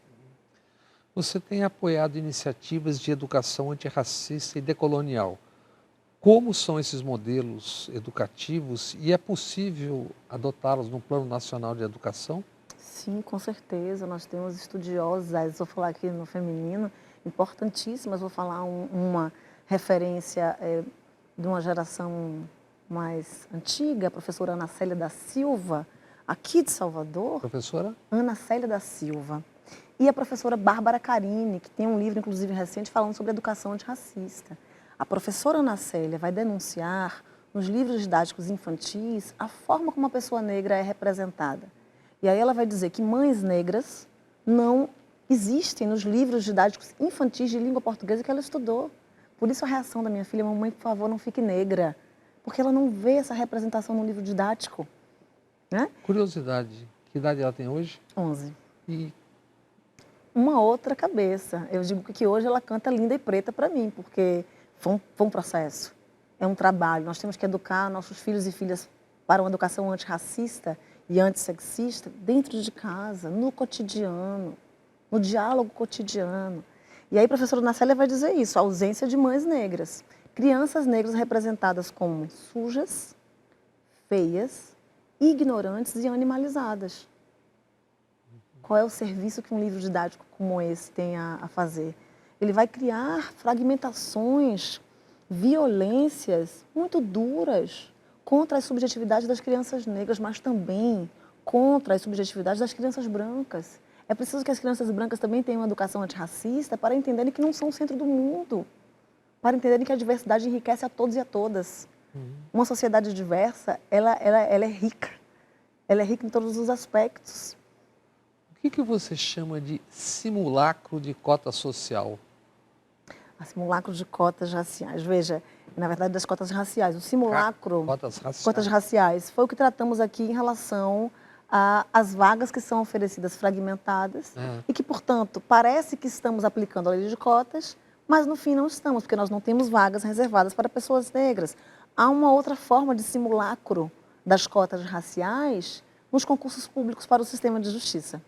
Você tem apoiado iniciativas de educação antirracista e decolonial. Como são esses modelos educativos e é possível adotá-los no Plano Nacional de Educação? Sim, com certeza. Nós temos estudiosas, vou falar aqui no feminino, importantíssimas. Vou falar uma referência de uma geração mais antiga, a professora Ana Célia da Silva, aqui de Salvador. Professora? Ana Célia da Silva. E a professora Bárbara Carini, que tem um livro, inclusive, recente, falando sobre educação antirracista. A professora Ana Célia vai denunciar, nos livros didáticos infantis, a forma como a pessoa negra é representada. E aí ela vai dizer que mães negras não existem nos livros didáticos infantis de língua portuguesa que ela estudou. Por isso a reação da minha filha, mamãe, por favor, não fique negra. Porque ela não vê essa representação no livro didático. Né? Curiosidade, que idade ela tem hoje? 11. E uma outra cabeça. Eu digo que hoje ela canta linda e preta para mim, porque foi um processo, é um trabalho. Nós temos que educar nossos filhos e filhas para uma educação antirracista e antissexista dentro de casa, no cotidiano, no diálogo cotidiano. E aí a professora Nacélia vai dizer isso, a ausência de mães negras. Crianças negras representadas como sujas, feias, ignorantes e animalizadas. Qual é o serviço que um livro didático como esse tem a fazer? Ele vai criar fragmentações, violências muito duras contra as subjetividades das crianças negras, mas também contra as subjetividades das crianças brancas. É preciso que as crianças brancas também tenham uma educação antirracista para entenderem que não são o centro do mundo, para entenderem que a diversidade enriquece a todos e a todas. Uma sociedade diversa, ela é rica. Ela é rica em todos os aspectos. o que você chama de simulacro de cota social? A simulacro de cotas raciais. Veja, na verdade, das cotas raciais. O simulacro, Cotas raciais. cotas raciais, foi o que tratamos aqui em relação às vagas que são oferecidas fragmentadas e que, portanto, parece que estamos aplicando a lei de cotas, mas no fim não estamos, porque nós não temos vagas reservadas para pessoas negras. Há uma outra forma de simulacro das cotas raciais nos concursos públicos para o sistema de justiça.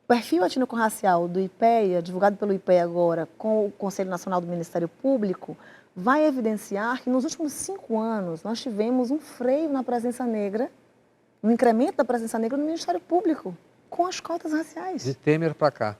O perfil étnico-racial do IPEA, divulgado pelo IPEA agora com o Conselho Nacional do Ministério Público, vai evidenciar que nos últimos 5 anos nós tivemos um freio na presença negra, um incremento da presença negra no Ministério Público, com as cotas raciais. De Temer para cá.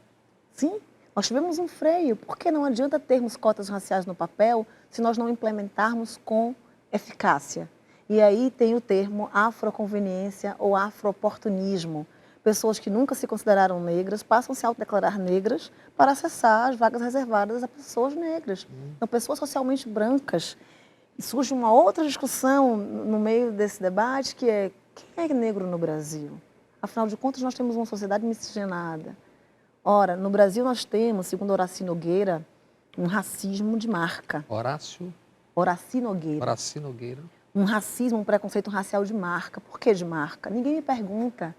Sim, nós tivemos um freio, porque não adianta termos cotas raciais no papel se nós não implementarmos com eficácia. E aí tem o termo afroconveniência ou afrooportunismo. Pessoas que nunca se consideraram negras passam a se autodeclarar negras para acessar as vagas reservadas a pessoas negras. Então, pessoas socialmente brancas. E surge uma outra discussão no meio desse debate, que é quem é negro no Brasil? Afinal de contas, nós temos uma sociedade miscigenada. Ora, no Brasil nós temos, segundo Horaci Nogueira, um racismo de marca. Horaci Nogueira. Um racismo, um preconceito racial de marca. Por que de marca? Ninguém me pergunta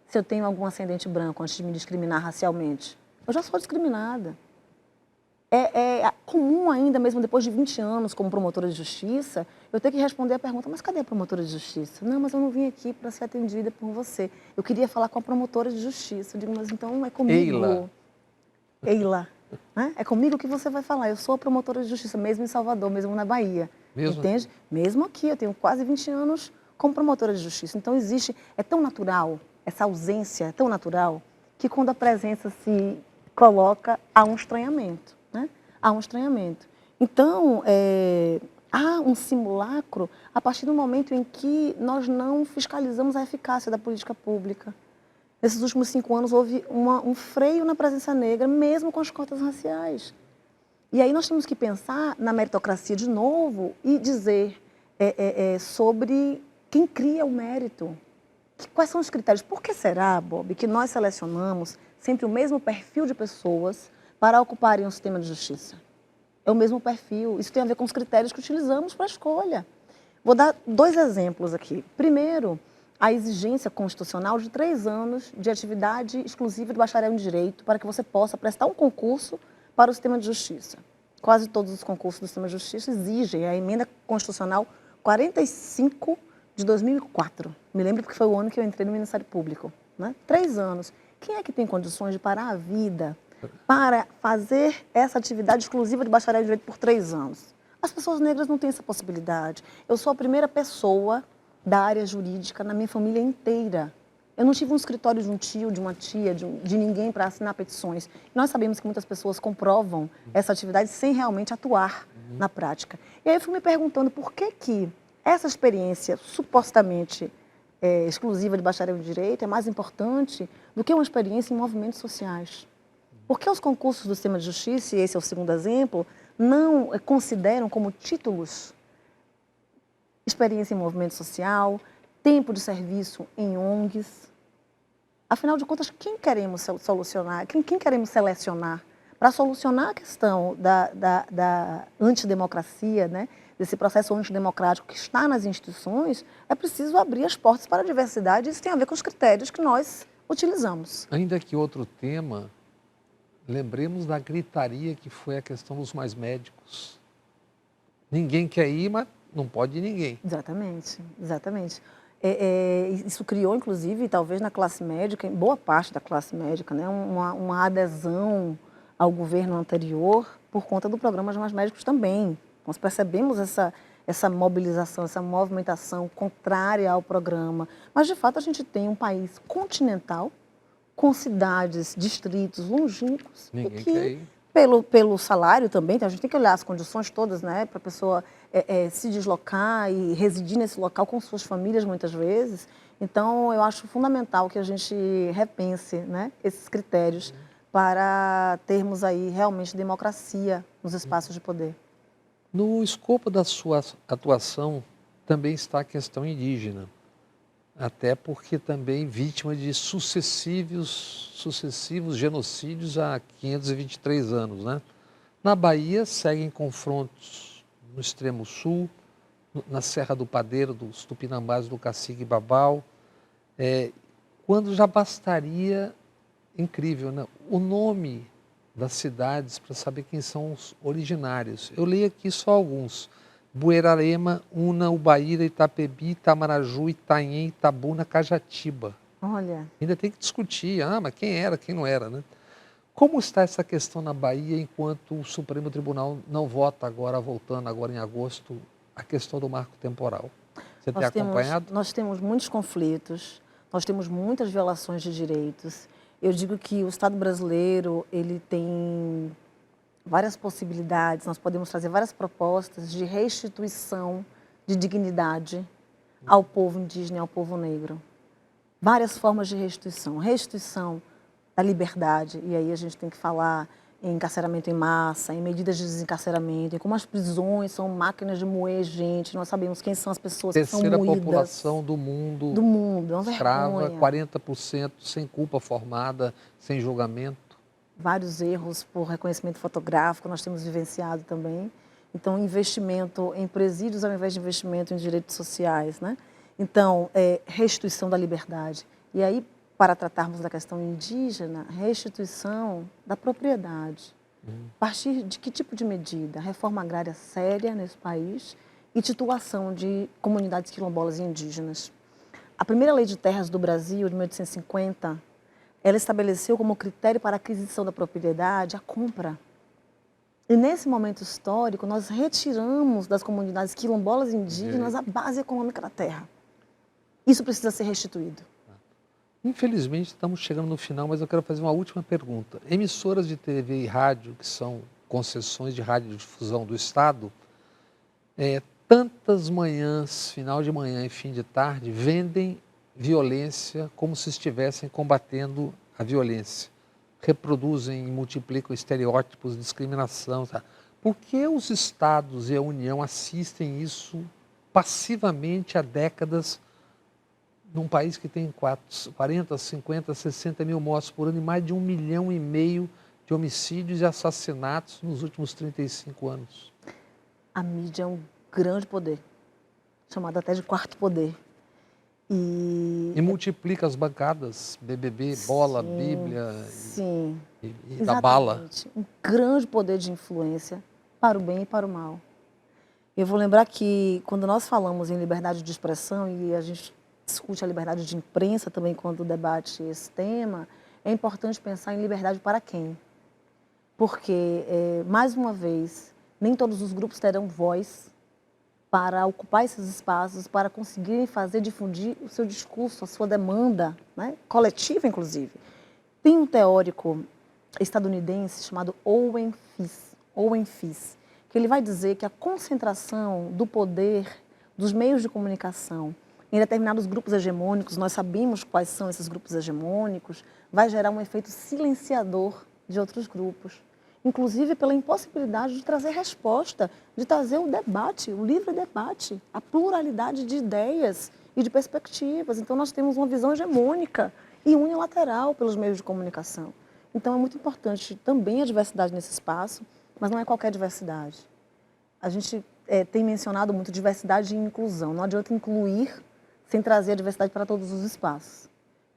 se eu tenho algum ascendente branco antes de me discriminar racialmente. Eu já sou discriminada. É comum ainda, mesmo depois de 20 anos como promotora de justiça, eu ter que responder a pergunta, mas cadê a promotora de justiça? Não, mas eu não vim aqui para ser atendida por você. Eu queria falar com a promotora de justiça. Eu digo, mas então é comigo. Eila. Né? É comigo que você vai falar. Eu sou a promotora de justiça, mesmo em Salvador, mesmo na Bahia. Mesmo? Entende? Mesmo aqui, eu tenho quase 20 anos como promotora de justiça. Então é tão natural, essa ausência é tão natural, que quando a presença se coloca, há um estranhamento. Né? Há um estranhamento. Então, há um simulacro a partir do momento em que nós não fiscalizamos a eficácia da política pública. Nesses últimos 5 anos houve um freio na presença negra, mesmo com as cotas raciais. E aí nós temos que pensar na meritocracia de novo e dizer sobre quem cria o mérito. Quais são os critérios? Por que será, Bob, que nós selecionamos sempre o mesmo perfil de pessoas para ocuparem o sistema de justiça? É o mesmo perfil. Isso tem a ver com os critérios que utilizamos para a escolha. Vou dar 2 exemplos aqui. Primeiro, a exigência constitucional de 3 anos de atividade exclusiva de bacharel em Direito para que você possa prestar um concurso para o sistema de justiça. Quase todos os concursos do sistema de justiça exigem a emenda constitucional 45 de 2004. Me lembro porque foi o ano que eu entrei no Ministério Público. Né? 3 anos. Quem é que tem condições de parar a vida para fazer essa atividade exclusiva de bacharel em Direito por 3 anos? As pessoas negras não têm essa possibilidade. Eu sou a primeira pessoa da área jurídica na minha família inteira. Eu não tive um escritório de um tio, de uma tia, de ninguém para assinar petições. Nós sabemos que muitas pessoas comprovam essa atividade sem realmente atuar na prática. E aí eu fui me perguntando por que essa experiência supostamente exclusiva de bacharel em Direito é mais importante do que uma experiência em movimentos sociais. Por que os concursos do sistema de justiça, e esse é o segundo exemplo, não consideram como títulos experiência em movimento social, tempo de serviço em ONGs? Afinal de contas, quem queremos solucionar, quem queremos selecionar para solucionar a questão da antidemocracia, né? Desse processo antidemocrático que está nas instituições? É preciso abrir as portas para a diversidade, e isso tem a ver com os critérios que nós utilizamos. Ainda que outro tema, lembremos da gritaria que foi a questão dos mais médicos. Ninguém quer ir, mas não pode ir ninguém. Exatamente, exatamente. Isso criou, inclusive, talvez na classe médica, em boa parte da classe médica, né, uma adesão ao governo anterior por conta do programa de Mais Médicos também. Nós percebemos essa mobilização, essa movimentação contrária ao programa. Mas, de fato, a gente tem um país continental, com cidades, distritos longínquos, Ninguém e quer que, ir. pelo salário também, então a gente tem que olhar as condições todas, né, para a pessoa se deslocar e residir nesse local com suas famílias, muitas vezes. Então, eu acho fundamental que a gente repense, né, esses critérios para termos aí realmente democracia nos espaços de poder. No escopo da sua atuação também está a questão indígena, até porque também vítima de sucessivos genocídios há 523 anos, né? Na Bahia seguem confrontos no extremo sul, na Serra do Padeiro, dos Tupinambás, do Cacique Babau, quando já bastaria, incrível, né? O nome das cidades para saber quem são os originários. Eu leio aqui só alguns: Buerarema, Una, Ubaíra, Itapebi, Itamaraju, Itanhem, Itabuna, Cajatiba. Olha, Ainda tem que discutir, mas quem era, quem não era, né? Como está essa questão na Bahia enquanto o Supremo Tribunal não vota agora, voltando agora em agosto, a questão do marco temporal? Você tem acompanhado? Nós temos muitos conflitos, nós temos muitas violações de direitos. Eu digo que o Estado brasileiro, ele tem várias possibilidades, nós podemos trazer várias propostas de restituição de dignidade ao povo indígena e ao povo negro. Várias formas de restituição. Restituição da liberdade, e aí a gente tem que falar em encarceramento em massa, em medidas de desencarceramento, em como as prisões são máquinas de moer gente, nós sabemos quem são as pessoas que são moídas. Terceira população do mundo, é uma escrava, vergonha. 40% sem culpa formada, sem julgamento. Vários erros por reconhecimento fotográfico, nós temos vivenciado também. Então, investimento em presídios ao invés de investimento em direitos sociais, né? Então, restituição da liberdade. E aí, para tratarmos da questão indígena, restituição da propriedade. A partir de que tipo de medida? Reforma agrária séria nesse país e titulação de comunidades quilombolas e indígenas. A primeira lei de terras do Brasil, de 1850, ela estabeleceu como critério para a aquisição da propriedade a compra. E nesse momento histórico, nós retiramos das comunidades quilombolas e indígenas a base econômica da terra. Isso precisa ser restituído. Infelizmente, estamos chegando no final, mas eu quero fazer uma última pergunta. Emissoras de TV e rádio, que são concessões de radiodifusão do Estado, tantas manhãs, final de manhã e fim de tarde, vendem violência como se estivessem combatendo a violência. Reproduzem e multiplicam estereótipos, discriminação. Tá? Por que os Estados e a União assistem isso passivamente há décadas, num país que tem 40, 50, 60 mil mortes por ano e mais de 1,5 milhão de homicídios e assassinatos nos últimos 35 anos? A mídia é um grande poder, chamado até de quarto poder. E multiplica as bancadas, BBB, Bola, sim, Bíblia sim, e da bala. Um grande poder de influência para o bem e para o mal. Eu vou lembrar que quando nós falamos em liberdade de expressão e a gente discute a liberdade de imprensa também quando debate esse tema, é importante pensar em liberdade para quem? Porque, mais uma vez, nem todos os grupos terão voz para ocupar esses espaços, para conseguirem difundir o seu discurso, a sua demanda, né? Coletiva, inclusive. Tem um teórico estadunidense chamado Owen Fiss, que ele vai dizer que a concentração do poder dos meios de comunicação em determinados grupos hegemônicos, nós sabemos quais são esses grupos hegemônicos, vai gerar um efeito silenciador de outros grupos. Inclusive pela impossibilidade de trazer resposta, de trazer o debate, o livre debate, a pluralidade de ideias e de perspectivas. Então nós temos uma visão hegemônica e unilateral pelos meios de comunicação. Então é muito importante também a diversidade nesse espaço, mas não é qualquer diversidade. A gente tem mencionado muito diversidade e inclusão. Não adianta incluir sem trazer a diversidade para todos os espaços.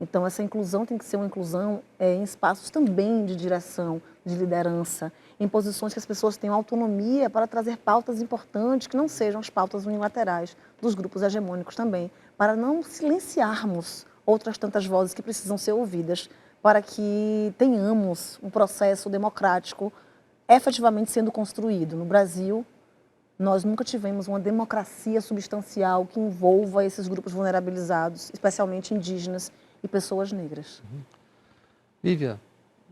Então, essa inclusão tem que ser uma inclusão em espaços também de direção, de liderança, em posições que as pessoas tenham autonomia para trazer pautas importantes, que não sejam as pautas unilaterais dos grupos hegemônicos também, para não silenciarmos outras tantas vozes que precisam ser ouvidas, para que tenhamos um processo democrático efetivamente sendo construído. No Brasil, nós nunca tivemos uma democracia substancial que envolva esses grupos vulnerabilizados, especialmente indígenas e pessoas negras. Lívia,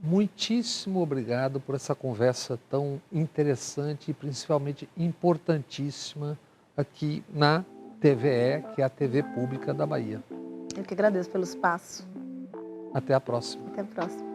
muitíssimo obrigado por essa conversa tão interessante e principalmente importantíssima aqui na TVE, que é a TV pública da Bahia. Eu que agradeço pelo espaço. Até a próxima. Até a próxima.